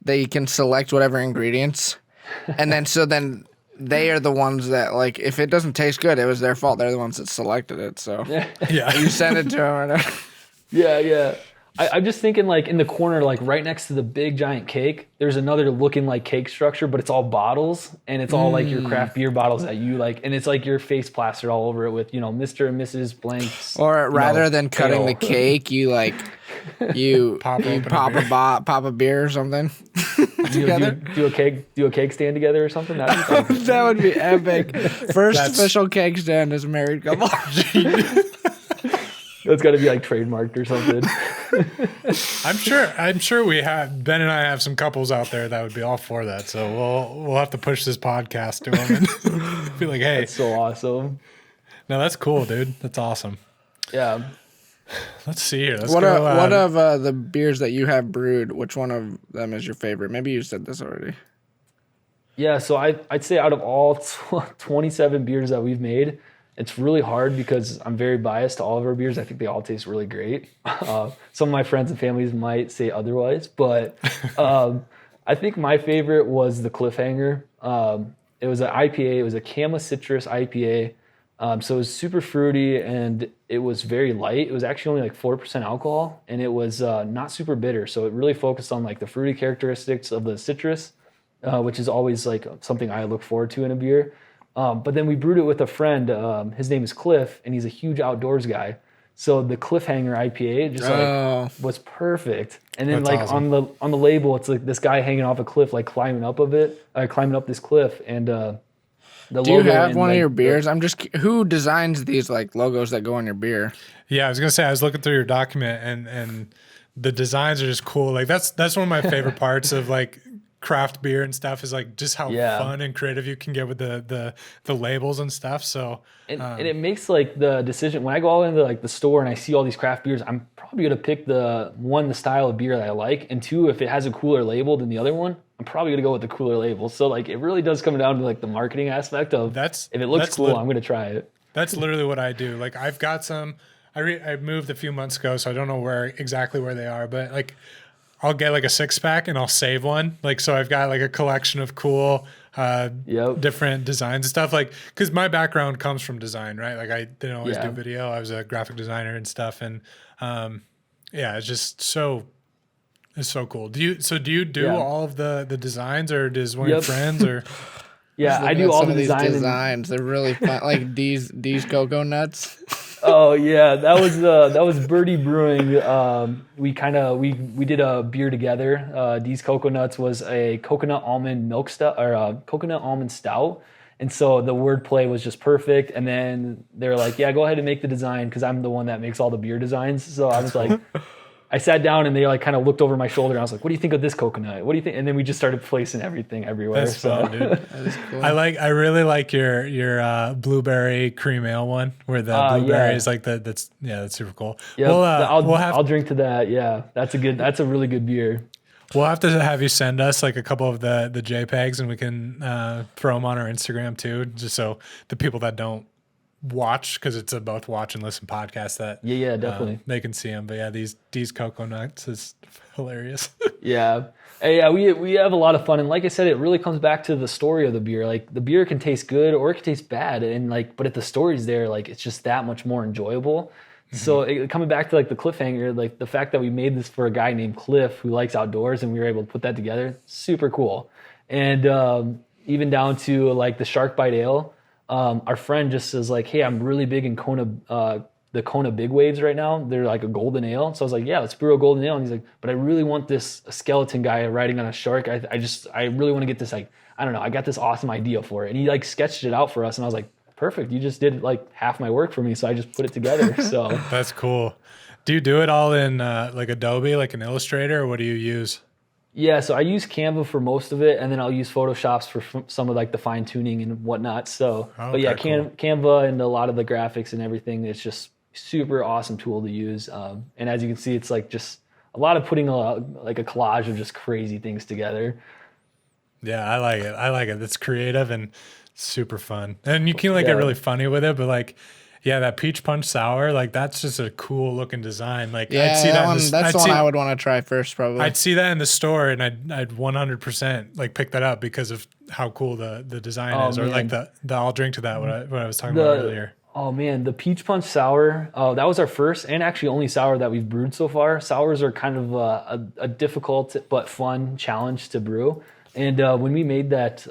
Speaker 3: they can select whatever ingredients, and then they are the ones that like if it doesn't taste good, it was their fault. They're the ones that selected it. So
Speaker 2: yeah,
Speaker 3: you send it to them.
Speaker 1: Yeah. I'm just thinking like in the corner, like right next to the big giant cake, there's another looking like cake structure, but it's all bottles and it's all like your craft beer bottles that you like. And it's like your face plastered all over it with, Mr. and Mrs. Blank.
Speaker 3: Or rather than cutting the cake, you like, pop a beer or something.
Speaker 1: Do a cake stand together or something.
Speaker 3: That would be epic. First official cake stand as a married couple.
Speaker 1: It's got to be like trademarked or something.
Speaker 2: I'm sure we have Ben and I have some couples out there that would be all for that. So we'll have to push this podcast to them and be like, hey,
Speaker 1: that's so awesome.
Speaker 2: No, that's cool, dude. That's awesome.
Speaker 1: Yeah.
Speaker 2: Let's see here.
Speaker 3: What of the beers that you have brewed? Which one of them is your favorite? Maybe you said this already.
Speaker 1: Yeah, so I'd say out of all 27 beers that we've made, it's really hard because I'm very biased to all of our beers. I think they all taste really great. Some of my friends and families might say otherwise, but I think my favorite was the Cliffhanger. It was an IPA. It was a Cama Citrus IPA. So it was super fruity and it was very light. It was actually only like 4% alcohol and it was not super bitter. So it really focused on like the fruity characteristics of the citrus, which is always like something I look forward to in a beer. But then we brewed it with a friend. His name is Cliff, and he's a huge outdoors guy. So the Cliffhanger IPA just was perfect. And then like awesome. on the label, it's like this guy hanging off a cliff, like climbing up this cliff. And do
Speaker 3: you have one of your beers? Who designs these like logos that go on your beer?
Speaker 2: Yeah, I was gonna say I was looking through your document and the designs are just cool. Like that's one of my favorite parts of like craft beer and stuff is like just how fun and creative you can get with the labels and stuff. So
Speaker 1: and it makes like the decision when I go out into like the store and I see all these craft beers, I'm probably gonna pick the style of beer that I like, and two, if it has a cooler label than the other one, I'm probably gonna go with the cooler label. So like it really does come down to like the marketing aspect of if it looks cool, I'm gonna try it.
Speaker 2: That's literally what I do. Like I've got some. I moved a few months ago, so I don't know exactly where they are, but like. I'll get like a 6-pack and I'll save one. Like, so I've got like a collection of cool, different designs and stuff. Like, cause my background comes from design, right? Like I didn't always do video. I was a graphic designer and stuff. And, it's just it's so cool. Do you do all of the designs, or does one of your friends or?
Speaker 1: Yeah, I do all the
Speaker 3: designs. They're really fun. Like these cocoa nuts.
Speaker 1: Oh yeah, that was Birdie Brewing. We did a beer together. These Coconuts was a coconut almond milk stout or a coconut almond stout, and so the wordplay was just perfect. And then they were like, "Yeah, go ahead and make the design," because I'm the one that makes all the beer designs. So I was like, I sat down and they like kind of looked over my shoulder. And I was like, "What do you think of this coconut? What do you think?" And then we just started placing everything everywhere.
Speaker 2: That's fun, dude.
Speaker 3: That is cool.
Speaker 2: I really like your blueberry cream ale one where the blueberry is like that's super cool.
Speaker 1: Yeah,
Speaker 2: We'll
Speaker 1: I'll drink to that. Yeah, that's a really good beer.
Speaker 2: We'll have to have you send us like a couple of the JPEGs and we can throw them on our Instagram too, just so the people that don't watch, because it's a both watch and listen podcast, that
Speaker 1: Yeah, definitely.
Speaker 2: they can see them. But yeah, these coconuts is hilarious.
Speaker 1: Yeah. Hey, yeah, we have a lot of fun, and like I said, it really comes back to the story of the beer. Like the beer can taste good or it can taste bad, and like, but if the story's there, like it's just that much more enjoyable. So coming back to like the cliffhanger, like the fact that we made this for a guy named Cliff who likes outdoors, and we were able to put that together, super cool. And even down to like the Shark Bite Ale, our friend just says like, "Hey, I'm really big in Kona." The Kona Big Waves right now, they're like a golden ale. So I was like, yeah, let's brew a golden ale. And he's like, but I really want this skeleton guy riding on a shark. I really want to get this, like, I don't know, I got this awesome idea for it. And he like sketched it out for us. And I was like, perfect. You just did like half my work for me. So I just put it together. So
Speaker 2: That's cool. Do you do it all in like Adobe, like an Illustrator, or what do you use?
Speaker 1: yeah, so I use Canva for most of it. And then I'll use Photoshops for some of like the fine tuning and whatnot. So, but yeah,
Speaker 2: cool.
Speaker 1: Canva and a lot of the graphics and everything, it's just super awesome tool to use. And as you can see, it's like just a lot of putting like a collage of just crazy things together.
Speaker 2: Yeah, I like it. It's creative and super fun. And you can like get really funny with it, but like, yeah, that peach punch sour, like that's just a cool looking design. Like
Speaker 3: Yeah,
Speaker 2: I'd see that
Speaker 3: one, that's the one I would want to try first, probably.
Speaker 2: I'd see that in the store and I'd 100% like pick that up because of how cool the design is. Or like the I'll drink to that, what I was talking about earlier.
Speaker 1: Oh man, the peach punch sour, that was our first and actually only sour that we've brewed so far. Sours are kind of a difficult but fun challenge to brew. And when we made that,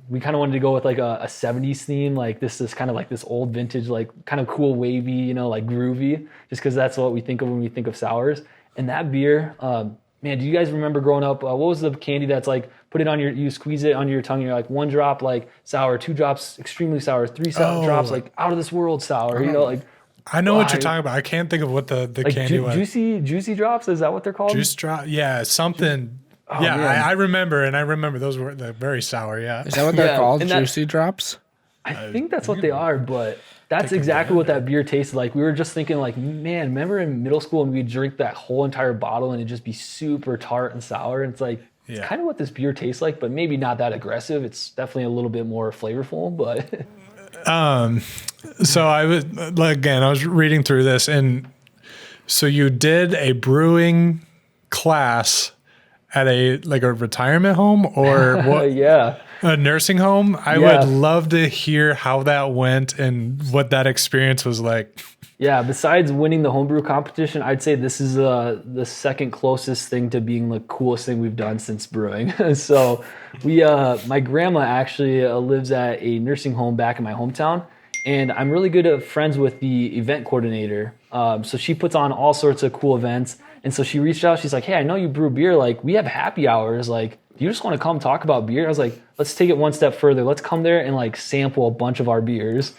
Speaker 1: we kind of wanted to go with like a 70s theme, like this is kind of like this old vintage, like kind of cool wavy, you know, like groovy, just because that's what we think of when we think of sours. And that beer, man, do you guys remember growing up, what was the candy that's like, put it on you squeeze it under your tongue, and you're like 1 drop like sour, 2 drops extremely sour, 3 drops like out of this world sour, you know, like.
Speaker 2: I know what you're talking about. I can't think of what the
Speaker 1: like
Speaker 2: candy was.
Speaker 1: Juicy drops, is that what they're called?
Speaker 2: Juice drop, yeah, something.
Speaker 1: Oh,
Speaker 2: yeah,
Speaker 1: man.
Speaker 2: I remember, and I remember those were very sour. Yeah,
Speaker 3: Is that what they're called?
Speaker 1: and that-
Speaker 3: Juicy drops?
Speaker 1: I think that's what they are, but that's exactly what that beer tasted like. We were just thinking like, man, remember in middle school when we'd drink that whole entire bottle and it'd just be super tart and sour? And it's like, it's kind of what this beer tastes like, but maybe not that aggressive. It's definitely a little bit more flavorful, but.
Speaker 2: So I was reading through this, and so you did a brewing class at a retirement home or what?
Speaker 1: Yeah.
Speaker 2: A nursing home. I would love to hear how that went and what that experience was like.
Speaker 1: Yeah, besides winning the homebrew competition, I'd say this is the second closest thing to being the coolest thing we've done since brewing. So my grandma actually lives at a nursing home back in my hometown, and I'm really good at friends with the event coordinator. So she puts on all sorts of cool events, and so she reached out. She's like, "Hey, I know you brew beer. Like, we have happy hours. Like, do you just want to come talk about beer?" I was like, "Let's take it one step further. Let's come there and like sample a bunch of our beers."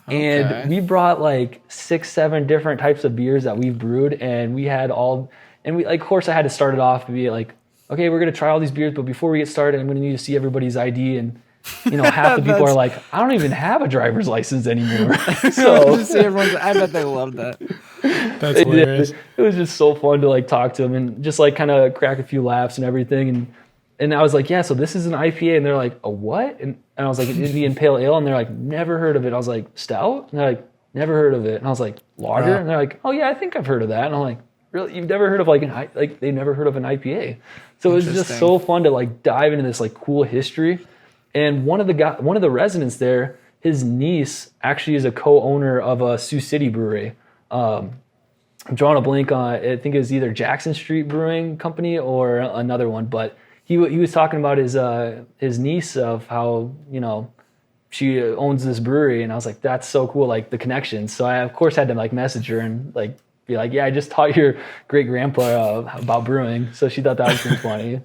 Speaker 1: Okay. And we brought like 6-7 different types of beers that we've brewed, and we had all, and we like, of course I had to start it off to be like, okay, we're going to try all these beers, but before we get started, I'm going to need to see everybody's ID. And, you know, half the people are like, I don't even have a driver's license anymore. So
Speaker 3: I bet they love that.
Speaker 2: That's hilarious.
Speaker 1: It was just so fun to like talk to them and just like kind of crack a few laughs and everything. And I was like, yeah, so this is an IPA. And they're like, a what? And I was like, Indian Pale Ale. And they're like, never heard of it. I was like, stout? And they're like, never heard of it. And I was like, lager? And they're like, oh yeah, I think I've heard of that. And I'm like, really? You've never heard of they've never heard of an IPA. So it was just so fun to like dive into this like cool history. And one of the residents there, his niece actually is a co-owner of a Sioux City brewery. I'm drawing a blank on, I think it was either Jackson Street Brewing Company or another one, but he was talking about his niece, of how, you know, she owns this brewery. And I was like, that's so cool, like the connections. So I of course had to like message her and like be like, yeah, I just taught your great grandpa about brewing. So she thought that was pretty funny.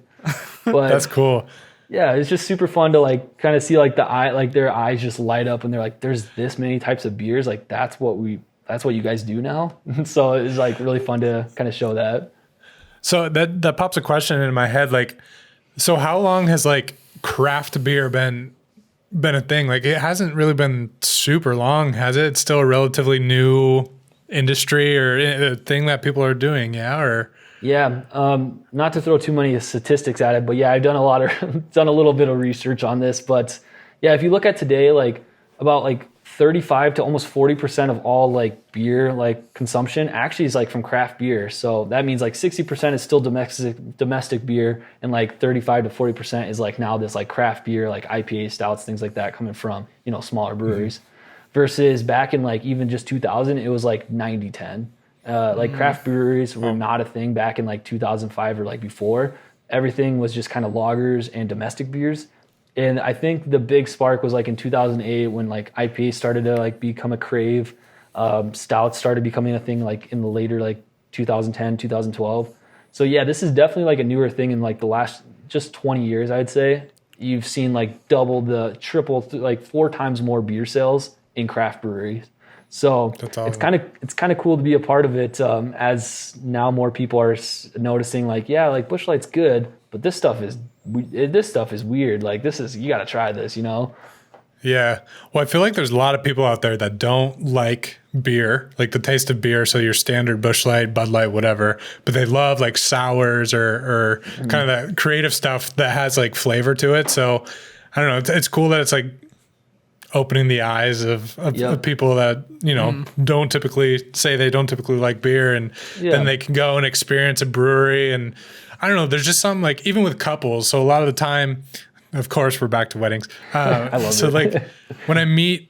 Speaker 1: But
Speaker 2: That's cool.
Speaker 1: yeah, it's just super fun to like kind of see like their eyes just light up and they're like, there's this many types of beers. Like that's what you guys do now. So it's like really fun to kind of show that.
Speaker 2: So that pops a question in my head. Like, so how long has like craft beer been a thing? Like it hasn't really been super long, has it? It's still a relatively new industry or a thing that people are doing. Yeah. Or
Speaker 1: Yeah, not to throw too many statistics at it, but yeah, I've done done a little bit of research on this. But yeah, if you look at today, like about like 35 to almost 40% of all like beer like consumption actually is like from craft beer. So that means like 60% is still domestic beer, and like 35 to 40% is like now this like craft beer, like IPA, stouts, things like that coming from, you know, smaller breweries. Versus back in like even just 2000, it was like 90-10. Like craft breweries were not a thing back in like 2005 or like before. Everything was just kind of lagers and domestic beers. And I think the big spark was like in 2008 when like IPA started to like become a crave. Stouts started becoming a thing like in the later like 2010, 2012. So yeah, this is definitely like a newer thing in like the last just 20 years, I'd say. You've seen like double the triple, like 4 times more beer sales in craft breweries. So it's kind of cool to be a part of it, as now more people are noticing like, yeah, like Busch Light's good, but this stuff is weird. Like you got to try this, you know?
Speaker 2: yeah. Well, I feel like there's a lot of people out there that don't like beer, like the taste of beer. So your standard Busch Light, Bud Light, whatever, but they love like sours or kind of that creative stuff that has like flavor to it. So I don't know. It's cool that it's like opening the eyes of people that, you know, don't typically like beer, and then they can go and experience a brewery. And I don't know, there's just something like, even with couples. So a lot of the time, of course, we're back to weddings.
Speaker 1: I love
Speaker 2: so
Speaker 1: it.
Speaker 2: Like when I meet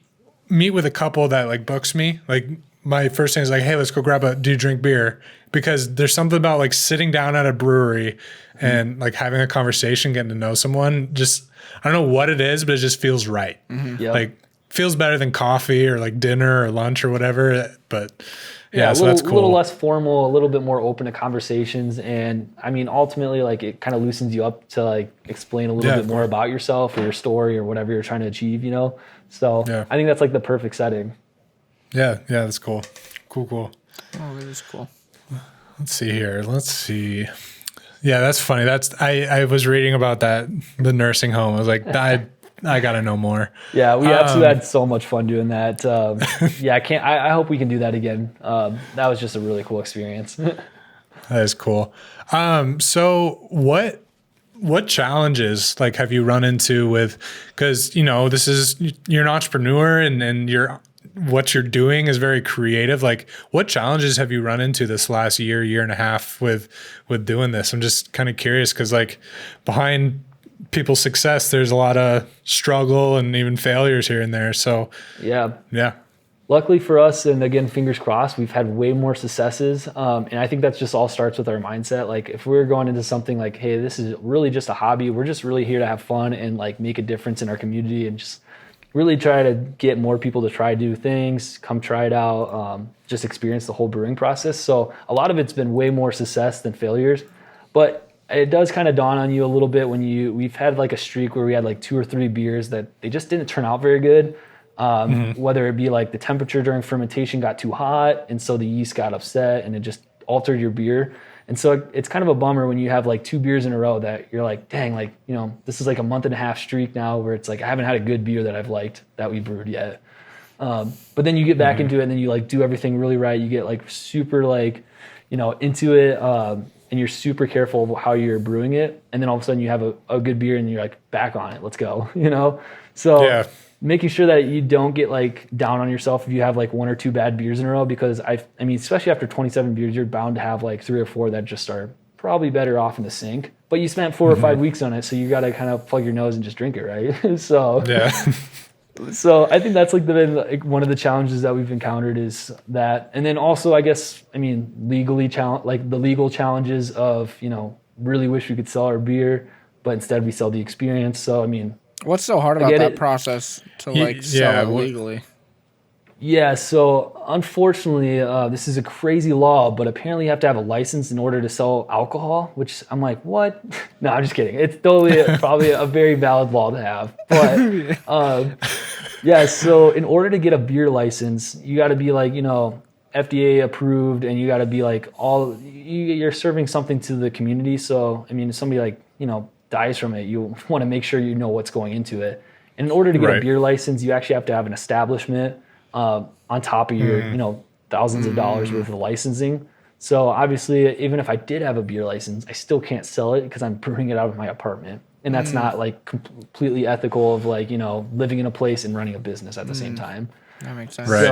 Speaker 2: with a couple that like books me, like my first thing is like, hey, let's go do you drink beer? Because there's something about like sitting down at a brewery and like having a conversation, getting to know someone. Just, I don't know what it is, but it just feels right.
Speaker 1: Yep.
Speaker 2: Like feels better than coffee or like dinner or lunch or whatever. But yeah, so that's cool.
Speaker 1: A little less formal, a little bit more open to conversations. And I mean, ultimately, like it kind of loosens you up to like explain a little bit more about yourself or your story or whatever you're trying to achieve, you know? So I think that's like the perfect setting.
Speaker 2: Yeah. Yeah. That's cool. Cool.
Speaker 3: Oh, that is cool.
Speaker 2: Let's see here. Yeah, that's funny. I was reading about that, the nursing home. I was like, I got to know more.
Speaker 1: Yeah, we absolutely had so much fun doing that. Yeah, I hope we can do that again. That was just a really cool experience.
Speaker 2: That is cool. So what challenges like have you run into with, because, you know, you're an entrepreneur and what you're doing is very creative. Like what challenges have you run into this last year and a half with doing this? I'm just kind of curious, because like behind people's success, there's a lot of struggle and even failures here and there. So
Speaker 1: yeah.
Speaker 2: Luckily
Speaker 1: for us, and again, fingers crossed, we've had way more successes. And I think that just all starts with our mindset. Like if we're going into something like, hey, this is really just a hobby. We're just really here to have fun and like make a difference in our community and just really try to get more people to try new things, come try it out, just experience the whole brewing process. So a lot of it's been way more success than failures, but it does kind of dawn on you a little bit when we've had like a streak where we had like 2 or 3 beers that they just didn't turn out very good. Whether it be like the temperature during fermentation got too hot, and so the yeast got upset and it just altered your beer. And so it's kind of a bummer when you have like 2 beers in a row that you're like, dang, like, you know, this is like a month and a half streak now where it's like, I haven't had a good beer that I've liked that we brewed yet. But then you get back into it and then you like do everything really right. You get like super like, you know, into it. And you're super careful of how you're brewing it. And then all of a sudden you have a good beer and you're like back on it. Let's go, you know? So making sure that you don't get like down on yourself if you have like 1 or 2 bad beers in a row, because I mean, especially after 27 beers, you're bound to have like 3 or 4 that just are probably better off in the sink, but you spent 4 or 5 weeks on it. So you got to kind of plug your nose and just drink it. Right. So I think that's like one of the challenges that we've encountered is that. And then also, I guess, I mean, like the legal challenges of, you know, really wish we could sell our beer, but instead we sell the experience. So, I mean,
Speaker 3: What's so hard about
Speaker 1: get
Speaker 3: that
Speaker 1: it.
Speaker 3: process to like sell it legally?
Speaker 1: Yeah, so unfortunately, this is a crazy law, but apparently you have to have a license in order to sell alcohol, which I'm like, what? No, I'm just kidding. It's totally probably a very valid law to have. But yeah, so in order to get a beer license, you got to be like, FDA approved, and you got to be like you're serving something to the community. So, I mean, if somebody like, dies from it, you want to make sure you know what's going into it. And in order to get a beer license, you actually have to have an establishment on top of your, thousands of dollars worth of licensing. So obviously, even if I did have a beer license, I still can't sell it because I'm brewing it out of my apartment. And that's not like completely ethical of like, living in a place and running a business at the same time.
Speaker 3: That makes sense.
Speaker 2: Right.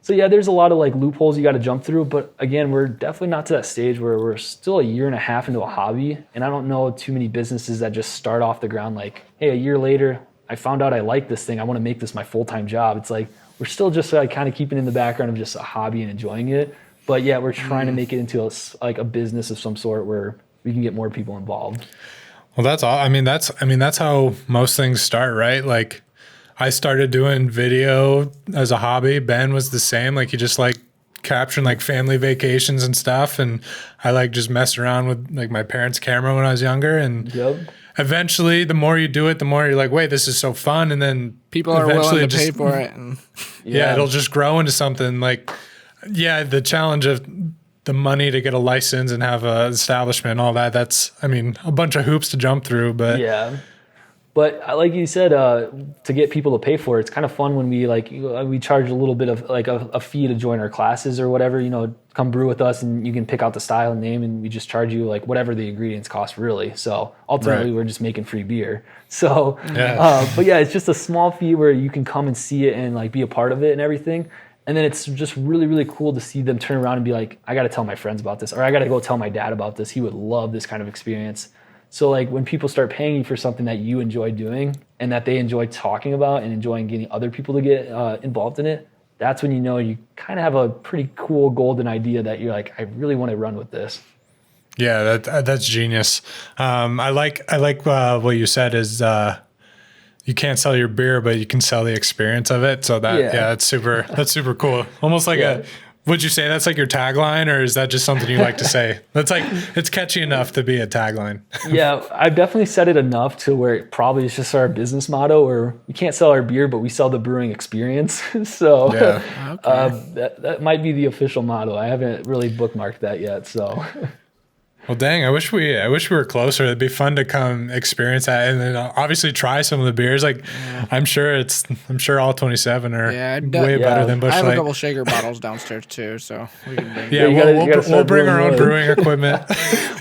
Speaker 1: So yeah, there's a lot of like loopholes you got to jump through. But again, we're definitely not to that stage where we're still a year and a half into a hobby. And I don't know too many businesses that just start off the ground like, hey, a year later, I found out I like this thing. I want to make this my full-time job. It's like, we're still just like kind of keeping in the background of just a hobby and enjoying it. But yeah, we're trying to make it into a business of some sort where we can get more people involved.
Speaker 2: Well, that's all. I mean, that's how most things start, right? Like I started doing video as a hobby. Ben was the same. Like he just like capturing like family vacations and stuff. And I like just messed around with like my parents' camera when I was younger. And eventually the more you do it, the more you're like, wait, this is so fun. And then
Speaker 3: people are willing to pay for it. And
Speaker 2: it'll just grow into something like, the challenge of the money to get a license and have a establishment and all that. That's, I mean, a bunch of hoops to jump through, but
Speaker 1: But like you said, to get people to pay for it, it's kind of fun when we charge a little bit of like a fee to join our classes or whatever, come brew with us and you can pick out the style and name and we just charge you like whatever the ingredients cost really. So ultimately we're just making free beer. So, but yeah, it's just a small fee where you can come and see it and like be a part of it and everything. And then it's just really, really cool to see them turn around and be like, I got to tell my friends about this, or I got to go tell my dad about this. He would love this kind of experience. So like when people start paying you for something that you enjoy doing and that they enjoy talking about and enjoying getting other people to get involved in it, that's when you kind of have a pretty cool golden idea that you're like, I really want to run with this.
Speaker 2: Yeah, that's genius. I like what you said is you can't sell your beer, but you can sell the experience of it. So that's super cool. Almost like would you say that's like your tagline, or is that just something you like to say? That's like, it's catchy enough to be a tagline.
Speaker 1: Yeah, I've definitely said it enough to where it probably is just our business motto, where we can't sell our beer, but we sell the brewing experience. So that might be the official motto. I haven't really bookmarked that yet. So.
Speaker 2: Well, dang, I wish we were closer. It'd be fun to come experience that and then obviously try some of the beers. Like I'm sure all 27 are way better than Busch Light.
Speaker 3: I have a couple shaker bottles downstairs too, so we can bring
Speaker 2: we'll bring our own brewing equipment.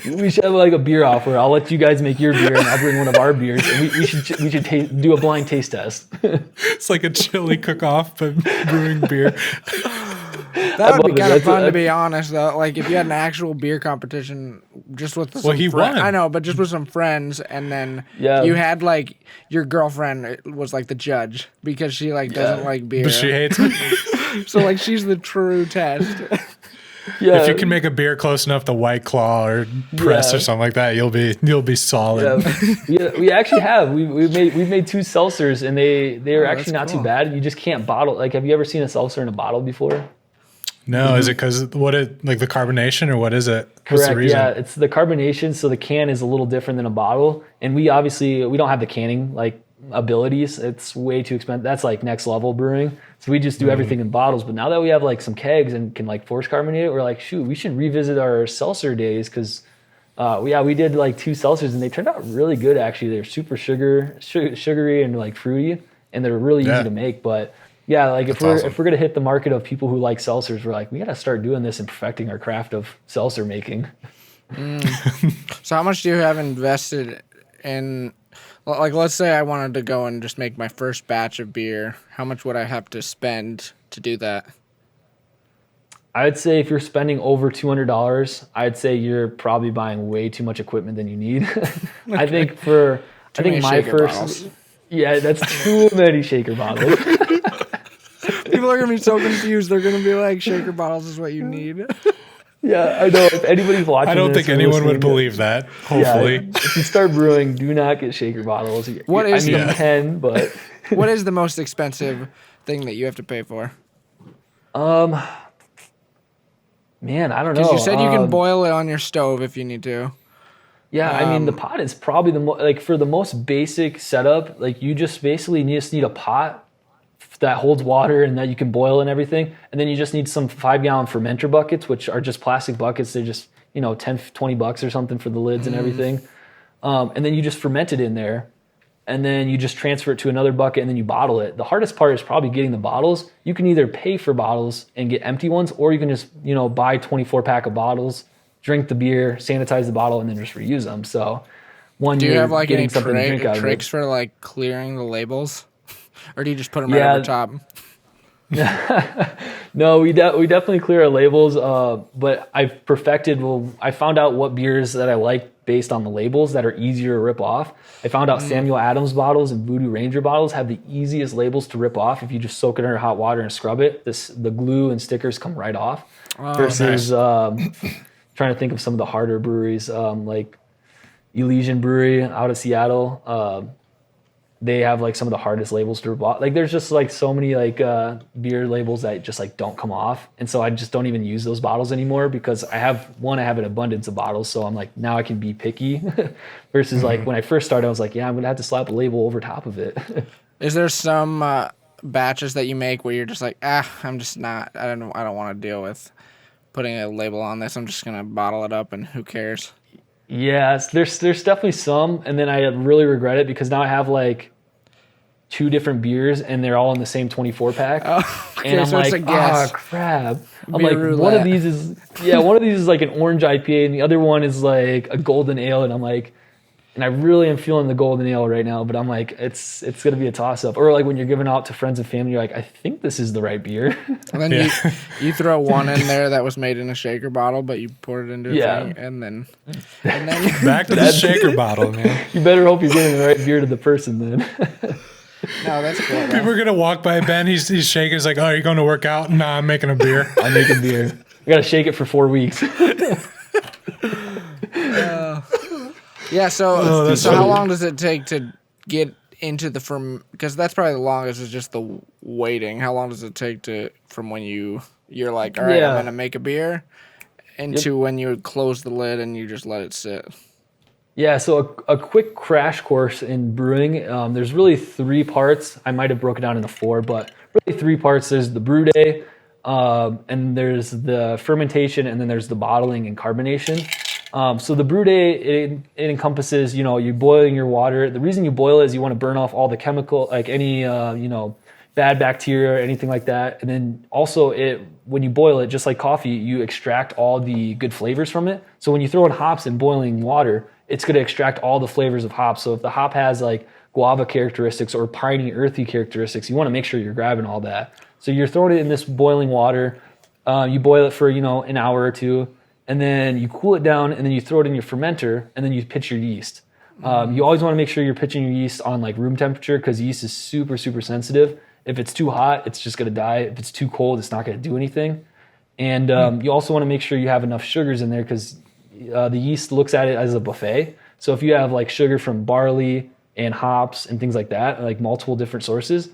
Speaker 1: We should have like a beer off where I'll let you guys make your beer and I'll bring one of our beers and we should do a blind taste test.
Speaker 2: It's like a chili cook-off, but brewing beer.
Speaker 3: That would be kind of fun, to be honest, though. Like, if you had an actual beer competition just with some
Speaker 2: won.
Speaker 3: I know, but just with some friends, and then you had, like, your girlfriend was, like, the judge because she, like, doesn't like beer.
Speaker 2: But she hates it.
Speaker 3: So, like, she's the true test.
Speaker 1: Yeah.
Speaker 2: If you can make a beer close enough to White Claw or Press or something like that, you'll be solid.
Speaker 1: Yeah, we actually have. We've made 2 seltzers, and they are actually not too bad. You just can't bottle. Like, have you ever seen a seltzer in a bottle before?
Speaker 2: No, is it because the carbonation, or what is it?
Speaker 1: Correct.
Speaker 2: What's the reason?
Speaker 1: Yeah, it's the carbonation. So the can is a little different than a bottle, and we don't have the canning like abilities. It's way too expensive. That's like next level brewing. So we just do everything in bottles. But now that we have like some kegs and can like force carbonate it, we're like, shoot, we should revisit our seltzer days because we did like 2 seltzers and they turned out really good. Actually, they're super sugary and like fruity, and they're really easy to make, but. Yeah, like if we're gonna hit the market of people who like seltzers, we're like, we gotta start doing this and perfecting our craft of seltzer making.
Speaker 3: So how much do you have invested in, like, let's say I wanted to go and just make my first batch of beer. How much would I have to spend to do that?
Speaker 1: I'd say if you're spending over $200, I'd say you're probably buying way too much equipment than you need. I think my first bottles. Yeah, that's too many shaker bottles.
Speaker 3: People are going to be so confused. They're going to be like, shaker bottles is what you need.
Speaker 1: Yeah, I know. If anybody's watching,
Speaker 2: I don't think anyone would believe that. Hopefully,
Speaker 1: if you start brewing, do not get shaker bottles.
Speaker 3: What is
Speaker 1: you can, but
Speaker 3: what is the most expensive thing that you have to pay for?
Speaker 1: Man, I don't know.
Speaker 3: Because you said you can boil it on your stove if you need to.
Speaker 1: Yeah, I mean the pot is probably like for the most basic setup. Like you just basically need a pot that holds water and that you can boil and everything, and then you just need some 5-gallon fermenter buckets, which are just plastic buckets. They're just $10-20 or something for the lids and everything, and then you just ferment it in there. And then you just transfer it to another bucket and then you bottle it. The hardest part is probably getting the bottles. You can either pay for bottles and get empty ones, or you can just, buy 24-pack of bottles, drink the beer, sanitize the bottle, and then just reuse them. So
Speaker 3: do you have like any tricks for like clearing the labels? Or do you just put them right over top?
Speaker 1: No, we definitely clear our labels, but I found out what beers that I like based on the labels that are easier to rip off. I found out Samuel Adams bottles and Voodoo Ranger bottles have the easiest labels to rip off. If you just soak it under hot water and scrub it, the glue and stickers come right off. Versus trying to think of some of the harder breweries, like Elysian Brewery out of Seattle. They have like some of the hardest labels to rip off. Like there's just like so many like beer labels that just like don't come off. And so I just don't even use those bottles anymore because I have an abundance of bottles. So I'm like, now I can be picky versus like when I first started, I was like, yeah, I'm going to have to slap a label over top of it.
Speaker 3: Is there some batches that you make where you're just like, I'm just not, I don't want to deal with putting a label on this. I'm just going to bottle it up and who cares?
Speaker 1: Yes, there's definitely some. And then I really regret it because now I have like 2 different beers and they're all in the same 24-pack.
Speaker 3: Oh, okay,
Speaker 1: and I'm
Speaker 3: so
Speaker 1: like, crap. I'm
Speaker 3: Beer
Speaker 1: like,
Speaker 3: roulette.
Speaker 1: one of these is like an orange IPA and the other one is like a golden ale. And I'm like, and I really am feeling the golden ale right now, but I'm like, it's going to be a toss up. Or like when you're giving out to friends and family, you're like, I think this is the right beer.
Speaker 3: And then you throw one in there that was made in a shaker bottle, but you poured it into a thing, and then
Speaker 2: back to the shaker bottle, man.
Speaker 1: You better hope you're getting the right beer to the person then.
Speaker 3: No, that's cool.
Speaker 2: People are gonna walk by Ben. He's shaking. He's like, "Oh, are you going to work out?" Nah, I'm making a beer.
Speaker 1: I'm making beer. I gotta shake it for 4 weeks.
Speaker 3: Yeah. So how long does it take to get into the because that's probably the longest is just the waiting. How long does it take from when you're like, all right, I'm gonna make a beer, into when you close the lid and you just let it sit?
Speaker 1: Yeah, so a quick crash course in brewing. There's really 3 parts. I might have broken down into 4, but really 3 parts. There's the brew day, and there's the fermentation, and then there's the bottling and carbonation. So the brew day, it encompasses, you're boiling your water. The reason you boil it is you want to burn off all the chemical, like any, bad bacteria or anything like that. And then also when you boil it, just like coffee, you extract all the good flavors from it. So when you throw in hops in boiling water, it's going to extract all the flavors of hops. So if the hop has like guava characteristics or piney, earthy characteristics, you want to make sure you're grabbing all that. So you're throwing it in this boiling water. You boil it for, an hour or 2, and then you cool it down, and then you throw it in your fermenter, and then you pitch your yeast. You always want to make sure you're pitching your yeast on like room temperature because yeast is super, super sensitive. If it's too hot, it's just going to die. If it's too cold, it's not going to do anything. And you also want to make sure you have enough sugars in there because the yeast looks at it as a buffet. So if you have like sugar from barley and hops and things like that, like multiple different sources,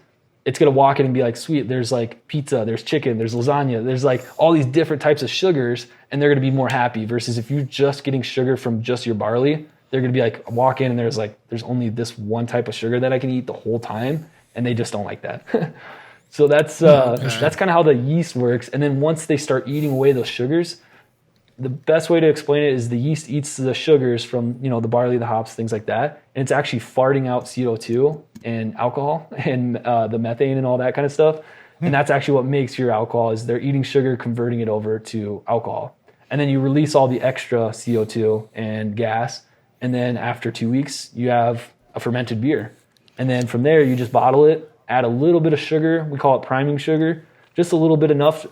Speaker 1: it's going to walk in and be like, sweet, there's like pizza, there's chicken, there's lasagna, there's like all these different types of sugars, and they're going to be more happy versus if you're just getting sugar from just your barley, they're going to be like, walk in and there's only this one type of sugar that I can eat the whole time, and they just don't like that. So that's kind of how the yeast works. And then once they start eating away those sugars, the best way to explain it is the yeast eats the sugars from, the barley, the hops, things like that. And it's actually farting out CO2 and alcohol and the methane and all that kind of stuff. And that's actually what makes your alcohol is they're eating sugar, converting it over to alcohol. And then you release all the extra CO2 and gas. And then after 2 weeks, you have a fermented beer. And then from there, you just bottle it, add a little bit of sugar. We call it priming sugar. Just a little bit enough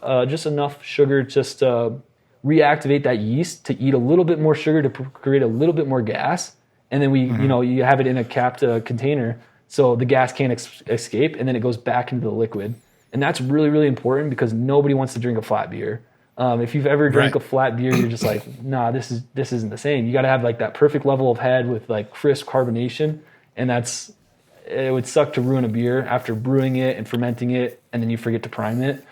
Speaker 1: sugar just to reactivate that yeast to eat a little bit more sugar to create a little bit more gas. And then you have it in a capped container so the gas can't escape, and then it goes back into the liquid. And that's really, really important because nobody wants to drink a flat beer. If you've ever drank
Speaker 2: Right.
Speaker 1: a flat beer, you're just like, nah, this isn't the same. You got to have like that perfect level of head with like crisp carbonation, and it would suck to ruin a beer after brewing it and fermenting it, and then you forget to prime it,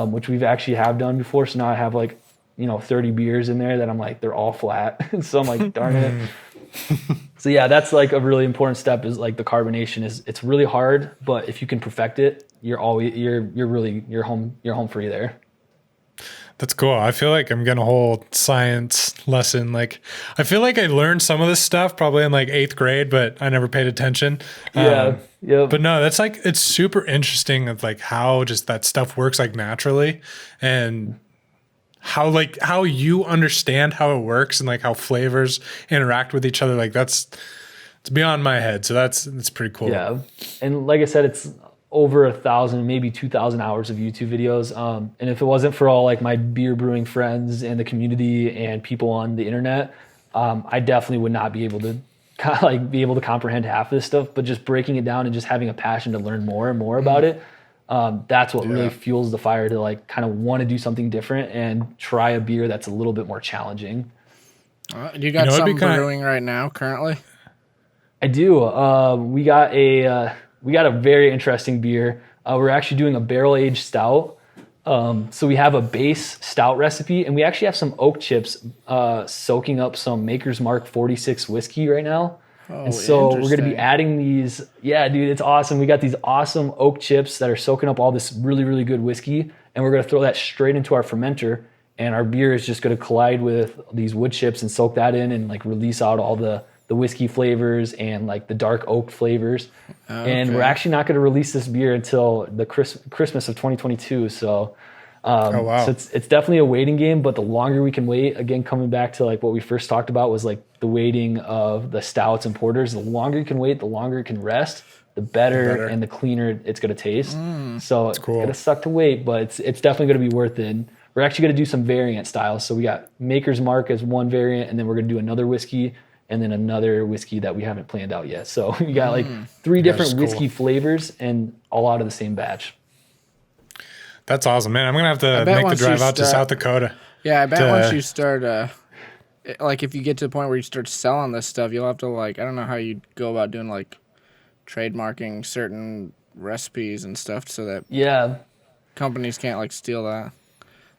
Speaker 1: which we've actually have done before. So now I have like 30 beers in there that I'm like they're all flat, so I'm like darn it. So yeah, that's like a really important step is like the carbonation it's really hard, but if you can perfect it, you're home free there.
Speaker 2: That's cool. I feel like I'm getting a whole science lesson. Like, I feel like I learned some of this stuff probably in like 8th grade, but I never paid attention.
Speaker 1: Yeah.
Speaker 2: But no, that's like, it's super interesting of like how just that stuff works like naturally, and how you understand how it works and like how flavors interact with each other. Like it's beyond my head. So that's pretty cool.
Speaker 1: Yeah. And like I said, it's over 1,000, maybe 2,000 hours of YouTube videos. And if it wasn't for all like my beer brewing friends and the community and people on the internet, I definitely would not be able to comprehend half of this stuff. But just breaking it down and just having a passion to learn more and more about it, that's what really fuels the fire to like kind of want to do something different and try a beer that's a little bit more challenging.
Speaker 3: You got something brewing right now currently?
Speaker 1: I do. We got a very interesting beer. We're actually doing a barrel aged stout. So we have a base stout recipe, and we actually have some oak chips soaking up some Maker's Mark 46 whiskey right now.
Speaker 3: Oh,
Speaker 1: and so we're going to be adding these. Yeah, dude, it's awesome. We got these awesome oak chips that are soaking up all this really, really good whiskey, and we're going to throw that straight into our fermenter, and our beer is just going to collide with these wood chips and soak that in and like release out all the whiskey flavors and like the dark oak flavors. And we're actually not going to release this beer until the Christmas of 2022. So, so it's definitely a waiting game, but the longer we can wait, again, coming back to like what we first talked about was like the waiting of the stouts and porters. The longer you can wait, the longer it can rest, the better and the cleaner it's going to taste. So it's going to suck to wait, but it's definitely going to be worth it. And we're actually going to do some variant styles. So we got Maker's Mark as one variant, and then we're going to do another whiskey and then another whiskey that we haven't planned out yet. So we got like 3 different whiskey flavors and all out of the same batch.
Speaker 2: That's awesome, man. I'm going to have to make the drive out to South Dakota.
Speaker 3: Yeah, I bet once you start, like if you get to the point where you start selling this stuff, you'll have to like, I don't know how you'd go about doing like trademarking certain recipes and stuff so that companies can't like steal that.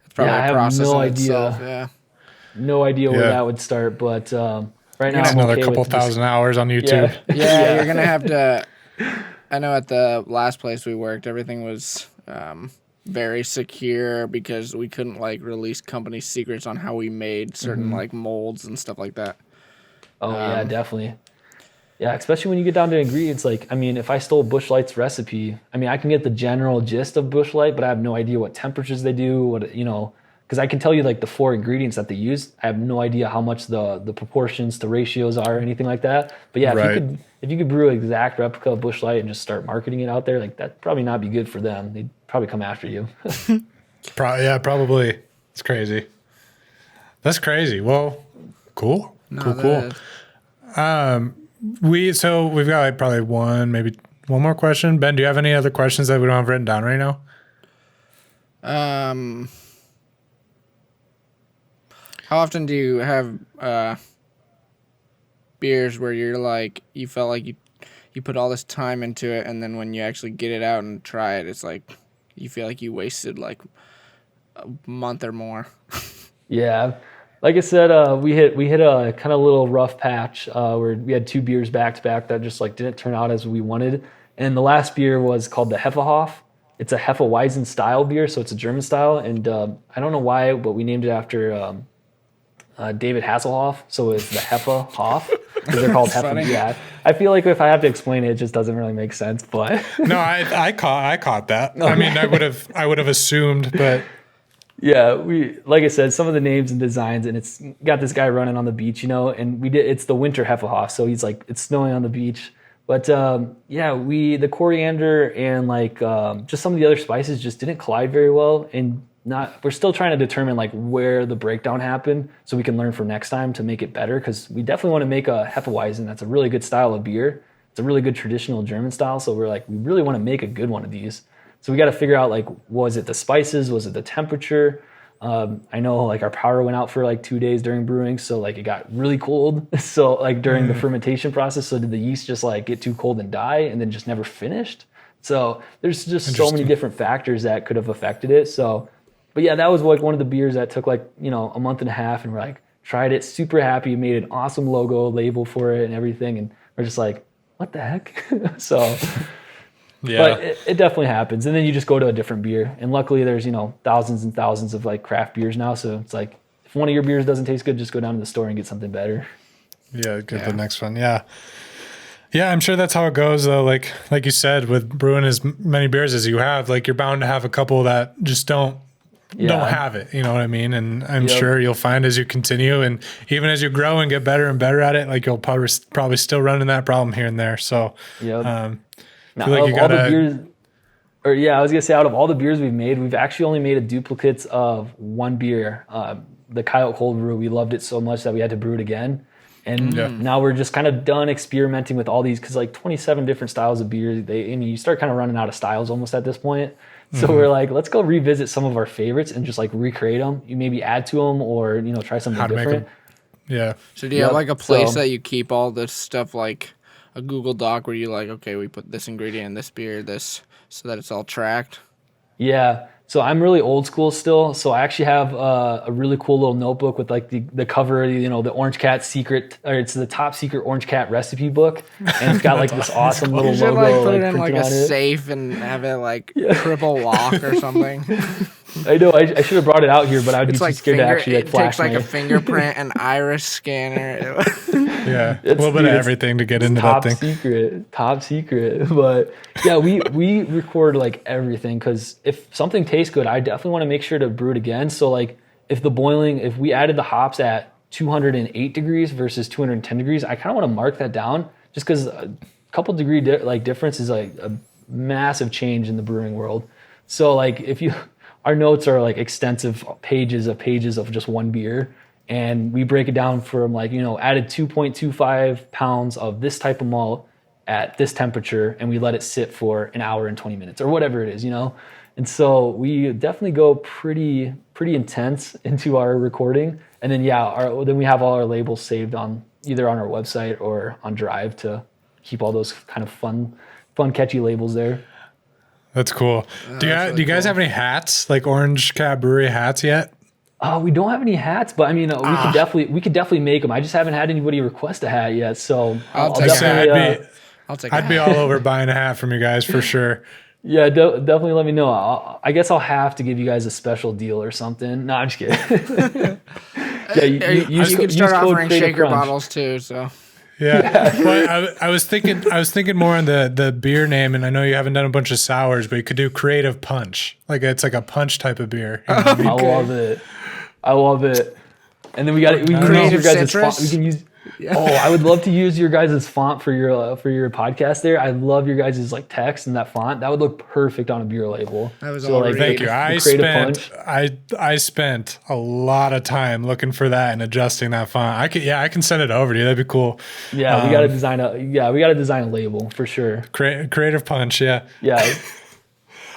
Speaker 3: It's probably a process in itself. Yeah.
Speaker 1: No idea where that would start, but right now,
Speaker 2: another couple thousand hours on YouTube.
Speaker 3: Yeah, you're gonna have to. I know at the last place we worked, everything was very secure because we couldn't like release company secrets on how we made certain like molds and stuff like that.
Speaker 1: Oh yeah, definitely. Yeah, especially when you get down to ingredients. Like, I mean, if I stole Busch Light's recipe, I mean, I can get the general gist of Busch Light, but I have no idea what temperatures they do. Because I can tell you like the 4 ingredients that they use. I have no idea how much the proportions, the ratios are, or anything like that. But yeah, if you could brew an exact replica of Busch Light and just start marketing it out there, like that'd probably not be good for them. They'd probably come after you.
Speaker 2: Probably. It's crazy. That's crazy. Well, cool. Cool. We've got like probably maybe one more question. Ben, do you have any other questions that we don't have written down right now?
Speaker 3: How often do you have beers where you're like, you felt like you put all this time into it, and then when you actually get it out and try it, it's like you feel like you wasted like a month or more?
Speaker 1: Yeah. Like I said, we hit a kind of little rough patch where we had 2 beers back to back that just like didn't turn out as we wanted. And the last beer was called the Hefehoff. It's a Hefeweizen style beer, so it's a German style. And I don't know why, but we named it after David Hasselhoff, so it's the Hefehoff because they're called Hefehoff. Yeah, I feel like if I have to explain it, it just doesn't really make sense. But
Speaker 2: no, I caught that. I mean, I would have assumed, but
Speaker 1: yeah, like I said, some of the names and designs, and it's got this guy running on the beach, and it's the winter Hefehoff, so he's like it's snowing on the beach. But the coriander and like just some of the other spices just didn't collide very well, and we're still trying to determine like where the breakdown happened so we can learn for next time to make it better, because we definitely want to make a Hefeweizen that's a really good style of beer. It's a really good traditional German style, so we're like, we really want to make a good one of these. So we got to figure out like, was it the spices, was it the temperature, I know like our power went out for like 2 days during brewing, so like it got really cold. So like during the fermentation process, so did the yeast just like get too cold and die and then just never finished? So there's just so many different factors that could have affected it. So, but yeah, that was like one of the beers that took like, you know, a month and a half, and we're like, tried it, super happy, made an awesome logo label for it and everything. And we're just like, what the heck? So, yeah, but it definitely happens. And then you just go to a different beer. And luckily there's, you know, thousands and thousands of like craft beers now. So it's like, if one of your beers doesn't taste good, just go down to the store and get something better.
Speaker 2: Yeah, get the next one. Yeah. Yeah, I'm sure that's how it goes though. Like you said, with brewing as many beers as you have, like you're bound to have a couple that just don't have it. You know what I mean? And I'm sure you'll find as you continue and even as you grow and get better and better at it, like you'll probably still run into that problem here and there. So,
Speaker 1: now,
Speaker 2: like you gotta,
Speaker 1: all the beers, I was gonna say, out of all the beers we've made, we've actually only made a duplicates of one beer, the Coyote Cold Brew. We loved it so much that we had to brew it again. And now we're just kind of done experimenting with all these, because like 27 different styles of beer, you start kind of running out of styles almost at this point. So we're like, let's go revisit some of our favorites and just like recreate them. You maybe add to them or, you know, try something different.
Speaker 2: Yeah.
Speaker 3: So do you have like a place that you keep all this stuff, like a Google Doc where you like, okay, we put this ingredient in this beer, this, so that it's all tracked?
Speaker 1: Yeah. So I'm really old school still. So I actually have a really cool little notebook with like the cover, you know, the Orange Cat secret, or it's the top secret Orange Cat recipe book. And it's got like this awesome little
Speaker 3: you should
Speaker 1: logo.
Speaker 3: like put it in like a
Speaker 1: it.
Speaker 3: safe and have it like triple lock or something.
Speaker 1: I know. I should have brought it out here, but I'd be too
Speaker 3: like
Speaker 1: scared to actually like flash
Speaker 3: it takes like a fingerprint and iris scanner.
Speaker 2: Yeah, a little bit of everything to get into that thing.
Speaker 1: Top secret. But yeah, we record like everything, because if something tastes good, I definitely want to make sure to brew it again. So like if we added the hops at 208 degrees versus 210 degrees, I kind of want to mark that down, just because a couple degree difference is like a massive change in the brewing world. So like our notes are like extensive pages of just one beer. And we break it down from like, you know, added 2.25 pounds of this type of malt at this temperature, and we let it sit for an hour and 20 minutes or whatever it is, you know? And so we definitely go pretty intense into our recording. And then, then we have all our labels saved on either on our website or on Drive to keep all those kind of fun, catchy labels there.
Speaker 2: That's cool. Do you guys have any hats, like Orange Cat Brewery hats yet?
Speaker 1: We don't have any hats, but I mean, we could definitely make them. I just haven't had anybody request a hat yet, so
Speaker 2: I'd be all over buying a hat from you guys for sure.
Speaker 1: Yeah, definitely let me know. I guess I'll have to give you guys a special deal or something. No, I'm just kidding.
Speaker 3: You can start offering shaker bottles too. So.
Speaker 2: Yeah. Well, I was thinking more on the beer name, and I know you haven't done a bunch of sours, but you could do Creative Punch. Like it's like a punch type of beer. You know what I mean?
Speaker 1: I love it. And then we can use your guys' font. We can use. Yeah. Oh, I would love to use your guys' font for your podcast there. I love your guys' like text and that font. That would look perfect on a beer label.
Speaker 3: That was
Speaker 2: thank you. I spent a lot of time looking for that and adjusting that font. I can send it over to you. That'd be cool.
Speaker 1: Yeah, we gotta design a label for sure.
Speaker 2: Creative Punch, yeah.
Speaker 1: Yeah.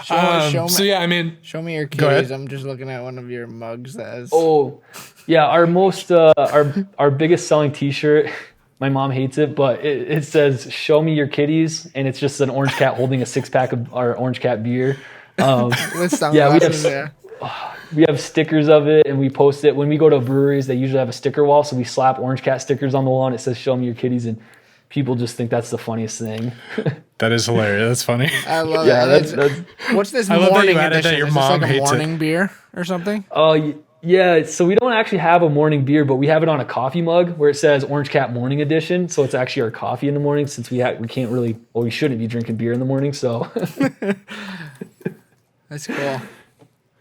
Speaker 2: Show
Speaker 3: me your keys. I'm just looking at one of your mugs that has.
Speaker 1: Oh, yeah. Our most our biggest selling T-shirt. My mom hates it, but it says "Show me your kitties," and it's just an orange cat holding a 6-pack of our Orange Cat beer. We have stickers of it, and we post it when we go to breweries. They usually have a sticker wall, so we slap Orange Cat stickers on the wall, and it says "Show me your kitties," and people just think that's the funniest thing.
Speaker 2: That is hilarious. That's funny.
Speaker 3: I love it. What's this morning edition? Is this like a morning beer or something?
Speaker 1: Oh, yeah. So we don't actually have a morning beer, but we have it on a coffee mug where it says Orange Cat Morning Edition. So it's actually our coffee in the morning, since we can't really, we shouldn't be drinking beer in the morning. So
Speaker 3: that's cool.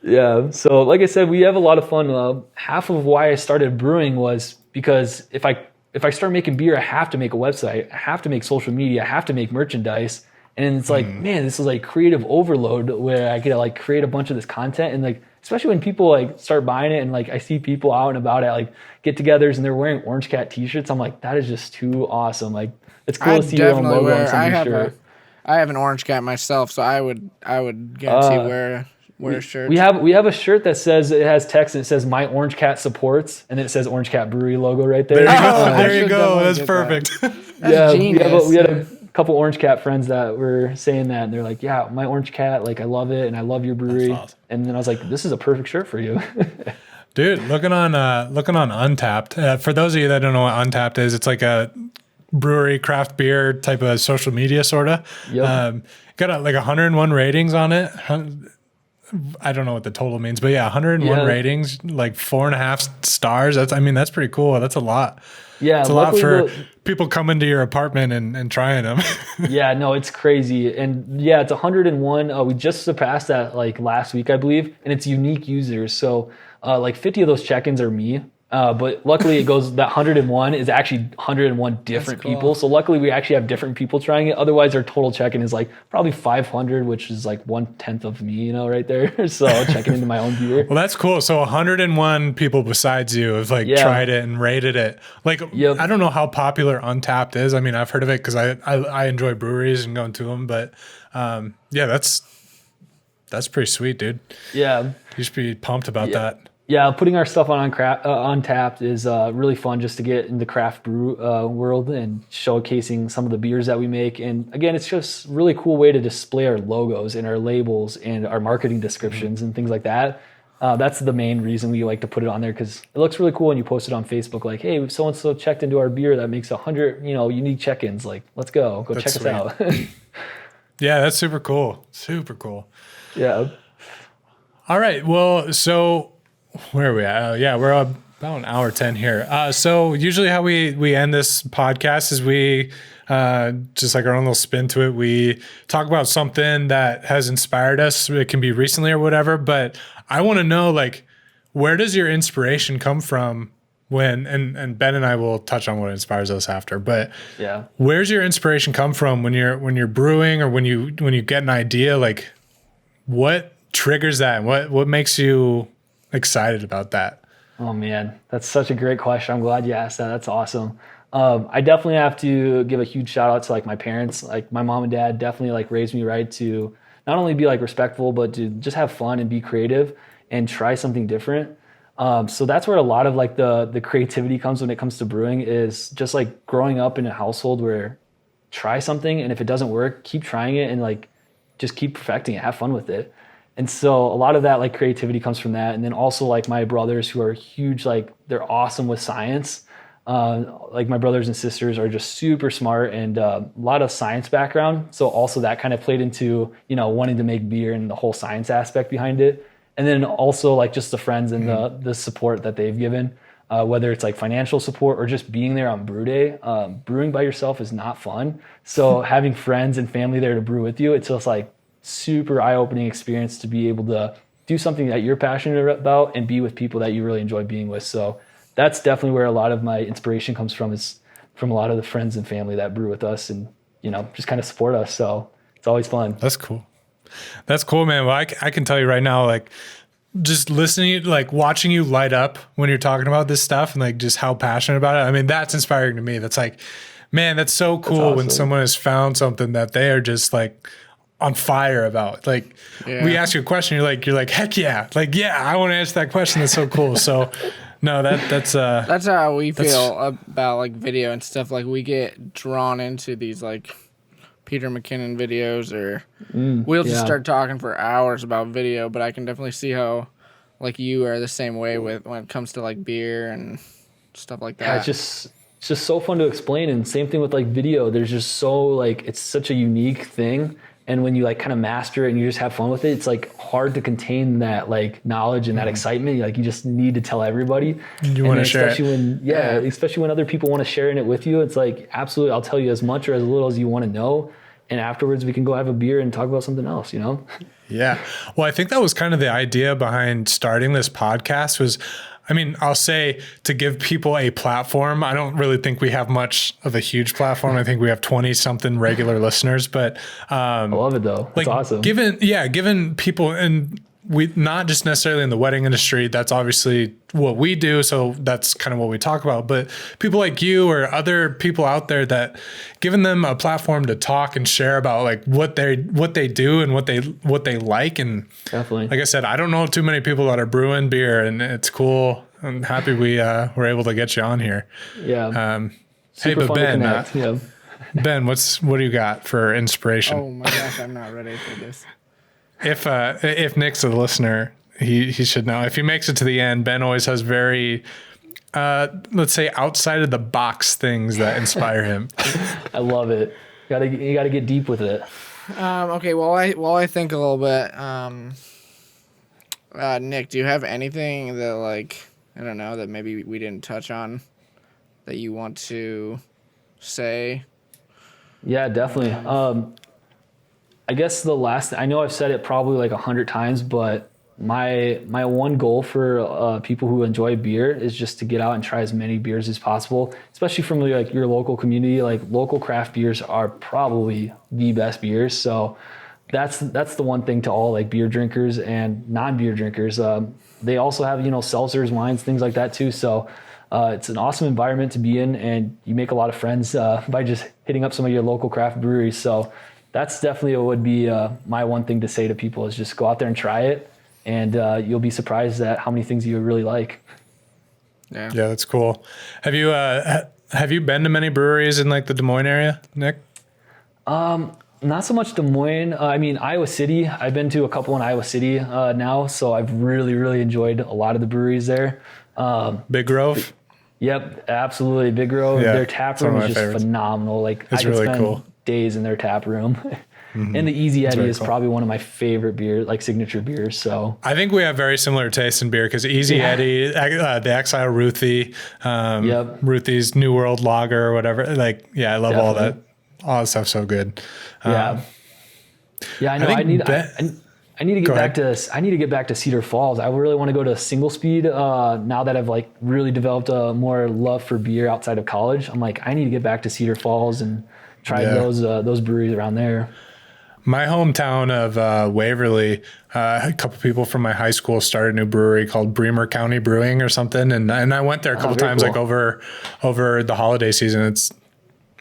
Speaker 1: Yeah. So like I said, we have a lot of fun. Half of why I started brewing was because if I start making beer, I have to make a website, I have to make social media, I have to make merchandise. And it's like, man, this is like creative overload where I could like create a bunch of this content. And like, especially when people like start buying it and like I see people out and about at like get-togethers and they're wearing Orange Cat t-shirts. I'm like, that is just too awesome. Like, it's cool to see your own logo on somebody's shirt.
Speaker 3: I have an Orange Cat myself, so I would guarantee wear wear shirts.
Speaker 1: We have a shirt that says, it has text and it says "My Orange Cat supports," and then it says Orange Cat Brewery logo right there.
Speaker 2: There you go.
Speaker 3: I
Speaker 2: There you
Speaker 3: should
Speaker 2: go.
Speaker 3: definitely
Speaker 2: That's
Speaker 3: get
Speaker 2: perfect.
Speaker 3: That's
Speaker 1: we
Speaker 3: genius.
Speaker 1: had a couple Orange Cat friends that were saying that, and they're like, "Yeah, my Orange Cat, like I love it, and I love your brewery."
Speaker 2: That's awesome.
Speaker 1: And then I was like, "This is a perfect shirt for you."
Speaker 2: Dude, looking on Untapped. For those of you that don't know what Untapped is, it's like a brewery, craft beer type of social media sort of.
Speaker 1: Yep.
Speaker 2: Got like 101 ratings on it. I don't know what the total means, but yeah, 101 ratings, like 4.5 stars. That's pretty cool. That's a lot.
Speaker 1: Yeah,
Speaker 2: It's a lot for people coming to your apartment and trying them.
Speaker 1: Yeah, no, it's crazy. And yeah, it's 101. We just surpassed that like last week, I believe, and it's unique users. So like 50 of those check-ins are me. But luckily it goes, that 101 is actually 101 different
Speaker 3: cool.
Speaker 1: people. So luckily we actually have different people trying it. Otherwise our total check-in is like probably 500, which is like 1/10 of me, right there. So checking into my own beer.
Speaker 2: Well, that's cool. So 101 people besides you have like tried it and rated it. Like, I don't know how popular Untapped is. I mean, I've heard of it because I enjoy breweries and going to them, but yeah, that's pretty sweet, dude.
Speaker 1: Yeah.
Speaker 2: You should be pumped about that.
Speaker 1: Yeah, putting our stuff on Untapped is really fun just to get in the craft brew world and showcasing some of the beers that we make. And again, it's just a really cool way to display our logos and our labels and our marketing descriptions and things like that. That's the main reason we like to put it on there, because it looks really cool when you post it on Facebook. Like, hey, so-and-so checked into our beer that makes 100 unique check-ins. Like, let's go check us out.
Speaker 2: Yeah, that's super cool. Super cool.
Speaker 1: Yeah.
Speaker 2: All right. Well, so where are we at? Yeah, we're about an hour 10 here. So usually how we end this podcast is we just like our own little spin to it. We talk about something that has inspired us. It can be recently or whatever, but I want to know, like, where does your inspiration come from when, and Ben and I will touch on what inspires us after, but
Speaker 1: yeah,
Speaker 2: where's your inspiration come from when you're brewing, or when you get an idea? Like, what triggers that? What makes you excited about that?
Speaker 1: Oh man, that's such a great question. I'm glad you asked that. That's awesome. I definitely have to give a huge shout out to like my parents. Like my mom and dad definitely like raised me right to not only be like respectful, but to just have fun and be creative and try something different. So that's where a lot of like the creativity comes when it comes to brewing, is just like growing up in a household where try something, and if it doesn't work, keep trying it and like just keep perfecting it, have fun with it. And so a lot of that like creativity comes from that. And then also like my brothers, who are huge, like they're awesome with science. Like my brothers and sisters are just super smart and a lot of science background. So also that kind of played into, wanting to make beer and the whole science aspect behind it. And then also like just the friends and the support that they've given, whether it's like financial support or just being there on brew day. Brewing by yourself is not fun. So having friends and family there to brew with you, it's just like super eye-opening experience to be able to do something that you're passionate about and be with people that you really enjoy being with. So that's definitely where a lot of my inspiration comes from, is from a lot of the friends and family that brew with us and, just kind of support us. So it's always fun.
Speaker 2: That's cool. That's cool, man. Well, I can tell you right now, like, just listening, like watching you light up when you're talking about this stuff and like just how passionate about it. I mean, that's inspiring to me. That's like, man, that's so cool. That's awesome. When someone has found something that they are just like on fire about. Like, we ask you a question, you're like, heck yeah. Like, yeah, I want to answer that question. That's so cool. So no, that's
Speaker 3: how we feel about like video and stuff. Like we get drawn into these like Peter McKinnon videos, or we'll just start talking for hours about video. But I can definitely see how like you are the same way with when it comes to like beer and stuff like that.
Speaker 1: Yeah, it's just so fun to explain. And same thing with like video. There's just so like, it's such a unique thing. And when you like kind of master it and you just have fun with it, it's like hard to contain that like knowledge and that excitement. Like you just need to tell everybody.
Speaker 2: You want to share it.
Speaker 1: Especially when other people want to share in it with you. It's like, absolutely, I'll tell you as much or as little as you want to know. And afterwards we can go have a beer and talk about something else,
Speaker 2: Yeah. Well, I think that was kind of the idea behind starting this podcast was, I mean, I'll say, to give people a platform. I don't really think we have much of a huge platform. I think we have 20 something regular listeners, but
Speaker 1: I love it though. It's
Speaker 2: like
Speaker 1: awesome.
Speaker 2: Given people, and we not just necessarily in the wedding industry, that's obviously what we do, so that's kind of what we talk about, but people like you or other people out there, that giving them a platform to talk and share about like what they do and what they like. And
Speaker 1: Definitely.
Speaker 2: like I said, I don't know too many people that are brewing beer, and it's cool. I'm happy we were able to get you on here.
Speaker 1: Yeah.
Speaker 2: Hey,
Speaker 1: Super
Speaker 2: but
Speaker 1: fun to
Speaker 2: Ben,
Speaker 1: connect. Yeah.
Speaker 2: Ben, what do you got for inspiration?
Speaker 3: Oh my gosh, I'm not ready for this.
Speaker 2: If Nick's a listener, he should know. If he makes it to the end, Ben always has very, let's say, outside of the box things that inspire him.
Speaker 1: I love it. You gotta get deep with it.
Speaker 3: Okay, while I think a little bit, Nick, do you have anything that, like, I don't know, that maybe we didn't touch on that you want to say?
Speaker 1: Yeah, definitely. I guess I know I've said it probably like 100 times, but my one goal for people who enjoy beer is just to get out and try as many beers as possible, especially from like your local community. Like, local craft beers are probably the best beers. So that's the one thing to all like beer drinkers and non-beer drinkers. They also have, seltzers, wines, things like that too. So it's an awesome environment to be in, and you make a lot of friends by just hitting up some of your local craft breweries. So that's definitely what would be my one thing to say to people, is just go out there and try it, and you'll be surprised at how many things you really like.
Speaker 3: Yeah,
Speaker 2: that's cool. Have you been to many breweries in like the Des Moines area, Nick?
Speaker 1: Not so much Des Moines. I mean, Iowa City. I've been to a couple in Iowa City now, so I've really, really enjoyed a lot of the breweries there.
Speaker 2: Big Grove?
Speaker 1: Yep, absolutely. Big Grove.
Speaker 2: Yeah,
Speaker 1: their tap room is just
Speaker 2: favorites.
Speaker 1: phenomenal. Like,
Speaker 2: It's
Speaker 1: I could
Speaker 2: really
Speaker 1: spend
Speaker 2: cool.
Speaker 1: days in their tap room. And the Easy Eddie
Speaker 2: very
Speaker 1: is
Speaker 2: cool.
Speaker 1: probably one of my favorite beer, like signature beers. So
Speaker 2: I think we have very similar tastes in beer, because Easy Eddie, the Exile Ruthie,
Speaker 1: Yep.
Speaker 2: Ruthie's New World Lager or whatever. Like, yeah, I love all that.
Speaker 1: Definitely.
Speaker 2: All that stuff's so good.
Speaker 1: yeah, I know.
Speaker 2: think
Speaker 1: I need to
Speaker 2: Go
Speaker 1: get back to Cedar Falls. I really want to go to Single Speed now that I've like really developed a more love for beer outside of college. I'm like, I need to get back to Cedar Falls and try those breweries around there.
Speaker 2: My hometown of Waverly, a couple people from my high school started a new brewery called Bremer County Brewing or something, and I went there a couple
Speaker 1: very
Speaker 2: times,
Speaker 1: cool.
Speaker 2: like over the holiday season. It's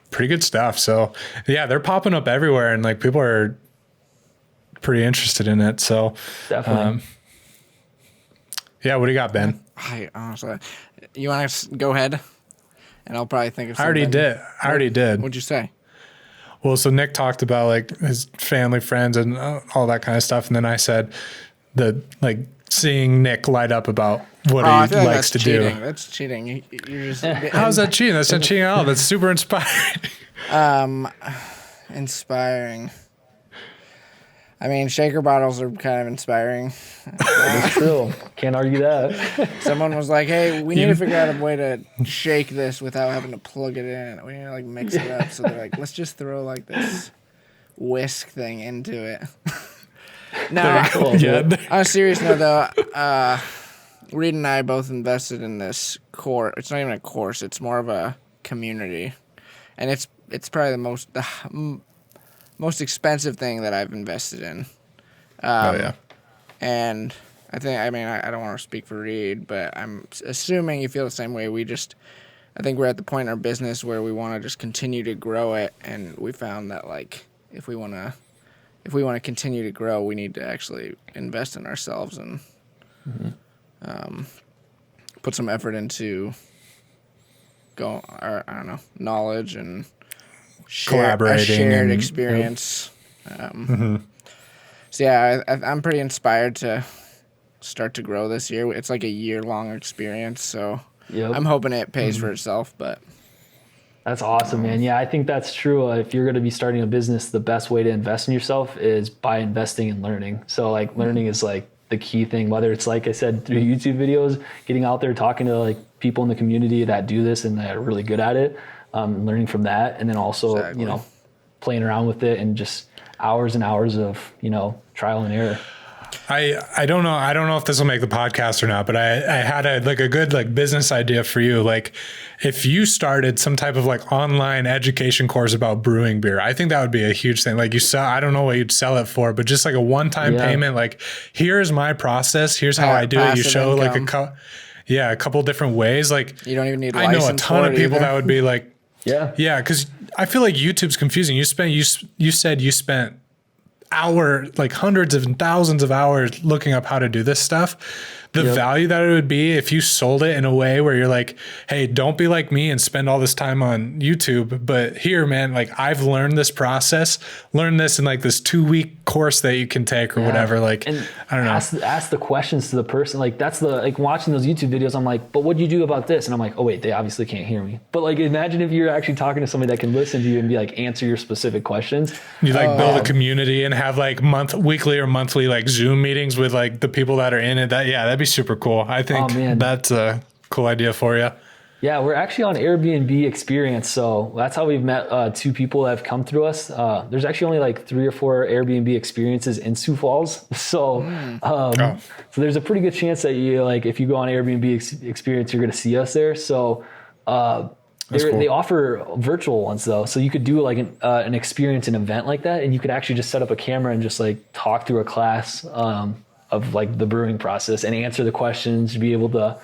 Speaker 2: pretty good stuff. So yeah, they're popping up everywhere, and like people are pretty interested in it. So
Speaker 1: Definitely.
Speaker 2: yeah, what do you got, Ben?
Speaker 3: I honestly, you want to go ahead, and I'll probably think of
Speaker 2: I
Speaker 3: something.
Speaker 2: already did.
Speaker 3: What'd you say?
Speaker 2: Well, so Nick talked about like his family, friends, and all that kind of stuff, and then I said like seeing Nick light up about what
Speaker 3: I
Speaker 2: he
Speaker 3: feel like
Speaker 2: likes to
Speaker 3: that's cheating.
Speaker 2: do.
Speaker 3: That's cheating. You're just
Speaker 2: How's that cheating? That's not cheating at all. That's super inspiring.
Speaker 3: inspiring. I mean, shaker bottles are kind of inspiring.
Speaker 1: That's true. Can't argue that.
Speaker 3: Someone was like, "Hey, we need to figure out a way to shake this without having to plug it in. We need to like mix it up." So they're like, "Let's just throw like this whisk thing into it." No,
Speaker 2: Yeah.
Speaker 3: on a serious note, though, Reed and I both invested in this course. It's not even a course; it's more of a community, and it's probably the most expensive thing that I've invested in. And I don't want to speak for Reed, but I'm assuming you feel the same way. I think we're at the point in our business where we want to just continue to grow it, and we found that like if we want to continue to grow, we need to actually invest in ourselves and put some effort into knowledge and
Speaker 2: Collaborating
Speaker 3: a shared
Speaker 2: and-
Speaker 3: experience. So yeah, I'm pretty inspired to start to grow this year. It's like a year-long experience, so
Speaker 1: Yep.
Speaker 3: I'm hoping it pays for itself. But
Speaker 1: That's awesome, man. Yeah, I think that's true. If you're going to be starting a business, the best way to invest in yourself is by investing in learning. So like learning is like the key thing, whether it's like I said, through YouTube videos, getting out there, talking to like people in the community that do this and that are really good at it, learning from that. And then also,
Speaker 3: Exactly.
Speaker 1: playing around with it and just hours and hours of, trial and error.
Speaker 2: I don't know. I don't know if this will make the podcast or not, but I had a good business idea for you. Like if you started some type of like online education course about brewing beer, I think that would be a huge thing. Like you sell, I don't know what you'd sell it for, but just like a one-time payment. Like here's my process. Here's how I do it. You show
Speaker 3: income.
Speaker 2: like a couple different ways. Like
Speaker 3: You don't even need
Speaker 2: I know a
Speaker 3: license
Speaker 2: ton
Speaker 3: for
Speaker 2: of
Speaker 3: it
Speaker 2: people
Speaker 3: either.
Speaker 2: that would be like,
Speaker 1: Yeah.
Speaker 2: Cause I feel like YouTube's confusing. You said you spent hundreds of thousands of hours looking up how to do this stuff. The value that it would be if you sold it in a way where you're like, hey, don't be like me and spend all this time on YouTube. But here, man, like I've learned this process, learn this in like this 2-week course that you can take or whatever. Like,
Speaker 1: and
Speaker 2: I don't know.
Speaker 1: Ask the questions to the person. Like that's like watching those YouTube videos. I'm like, but what'd you do about this? And I'm like, oh wait, they obviously can't hear me. But like, imagine if you're actually talking to somebody that can listen to you and be like, answer your specific questions.
Speaker 2: You like build a community and have like weekly or monthly like Zoom meetings with like the people that are in it. That'd be super cool. I think that's a cool idea for you.
Speaker 1: Yeah, we're actually on Airbnb Experience, so that's how we've met 2 people that have come through us. There's actually only like 3 or 4 Airbnb experiences in Sioux Falls, so so there's a pretty good chance that you like if you go on Airbnb Experience, you're going to see us there. So
Speaker 2: cool.
Speaker 1: they offer virtual ones though, so you could do like an experience, an event like that, and you could actually just set up a camera and just like talk through a class of like the brewing process and answer the questions to be able to.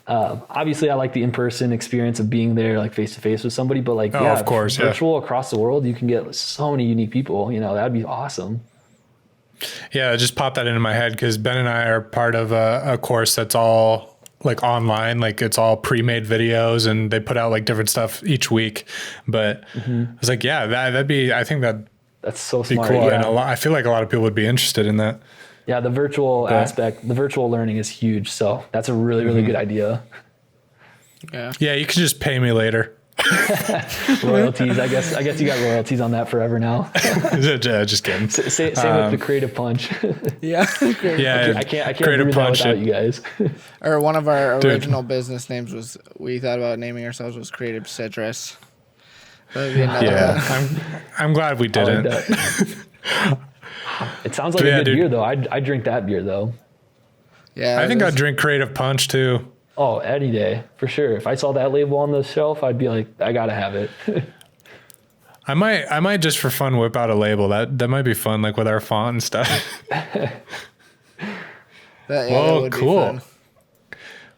Speaker 1: Obviously I like the in-person experience of being there like face to face with somebody, but like,
Speaker 2: of course,
Speaker 1: virtual across the world, you can get so many unique people, that'd be awesome.
Speaker 2: Yeah. Just popped that into my head because Ben and I are part of a course that's all like online, like it's all pre-made videos and they put out like different stuff each week. But I was like, yeah, that'd be, I think
Speaker 1: that's so
Speaker 2: be
Speaker 1: smart.
Speaker 2: cool.
Speaker 1: Yeah.
Speaker 2: And I feel like a lot of people would be interested in that.
Speaker 1: Yeah. The virtual aspect, the virtual learning is huge. So that's a really, really good idea.
Speaker 3: Yeah.
Speaker 2: You can just pay me later.
Speaker 1: Royalties. I guess you got royalties on that forever now.
Speaker 2: Just kidding.
Speaker 1: Same with the Creative Punch.
Speaker 3: Yeah.
Speaker 1: I can't
Speaker 2: Creative
Speaker 1: do that
Speaker 2: Punch
Speaker 1: without you guys.
Speaker 3: Or one of our original business names we thought about naming ourselves was Creative Citrus. That'd be another one.
Speaker 2: I'm glad we didn't.
Speaker 1: It sounds like a good beer though. I drink that beer though.
Speaker 3: Yeah.
Speaker 2: I think I'd drink Creative Punch too.
Speaker 1: Oh, any day for sure. If I saw that label on the shelf, I'd be like, I gotta have it.
Speaker 2: I might just for fun whip out a label. That might be fun, like with our font and stuff.
Speaker 3: that would
Speaker 2: cool.
Speaker 3: be fun.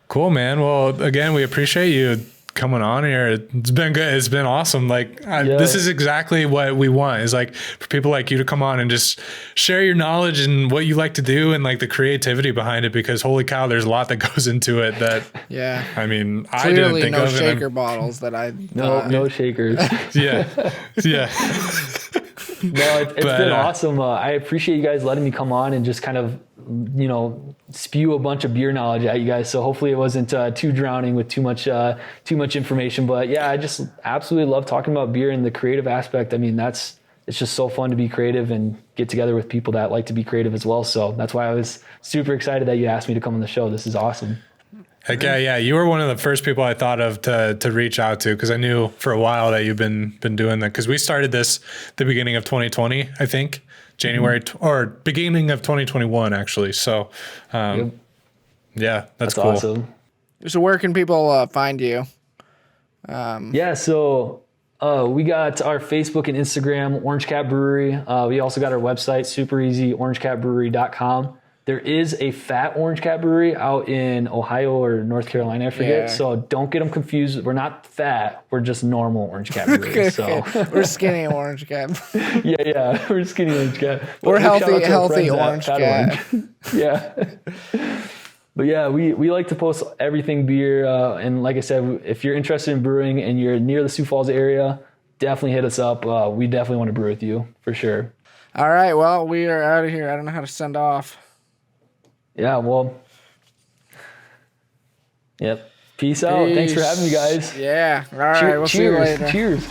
Speaker 2: Cool, man. Well, again, we appreciate you coming on here. It's been good. It's been awesome. Like this is exactly what we want, is like for people like you to come on and just share your knowledge and what you like to do and like the creativity behind it, because holy cow, there's a lot that goes into it that I mean,
Speaker 3: Clearly
Speaker 2: I didn't think
Speaker 3: no
Speaker 2: of
Speaker 3: shaker bottles that I
Speaker 1: no shakers.
Speaker 2: Yeah.
Speaker 1: No, it's been awesome. I appreciate you guys letting me come on and just kind of, spew a bunch of beer knowledge at you guys. So hopefully it wasn't too drowning with too much information. But yeah, I just absolutely love talking about beer and the creative aspect. I mean, it's just so fun to be creative and get together with people that like to be creative as well. So that's why I was super excited that you asked me to come on the show. This is awesome.
Speaker 2: Heck yeah. You were one of the first people I thought of to reach out to, because I knew for a while that you've been doing that, because we started this the beginning of 2020, I think. January or beginning of 2021, actually. So, yeah, that's cool.
Speaker 1: Awesome.
Speaker 3: So where can people find you?
Speaker 1: So we got our Facebook and Instagram, Orange Cat Brewery. We also got our website, super easy, orangecatbrewery.com. There is a fat Orange Cat Brewery out in Ohio or North Carolina, I forget.
Speaker 3: Yeah.
Speaker 1: So don't get them confused. We're not fat. We're just normal Orange Cat Brewery. So
Speaker 3: we're skinny Orange Cat.
Speaker 1: yeah. We're skinny Orange Cat.
Speaker 3: We're
Speaker 1: Shout out to our
Speaker 3: healthy
Speaker 1: friends at
Speaker 3: Orange
Speaker 1: Fat
Speaker 3: Cat.
Speaker 1: Orange. Yeah. But yeah, we like to post everything beer. And like I said, if you're interested in brewing and you're near the Sioux Falls area, definitely hit us up. We definitely want to brew with you for sure.
Speaker 3: All right. Well, we are out of here. I don't know how to send off.
Speaker 1: Yeah, well, yep. Peace out. Thanks for having me, guys.
Speaker 3: Yeah. All right. We'll see you later.
Speaker 1: Cheers.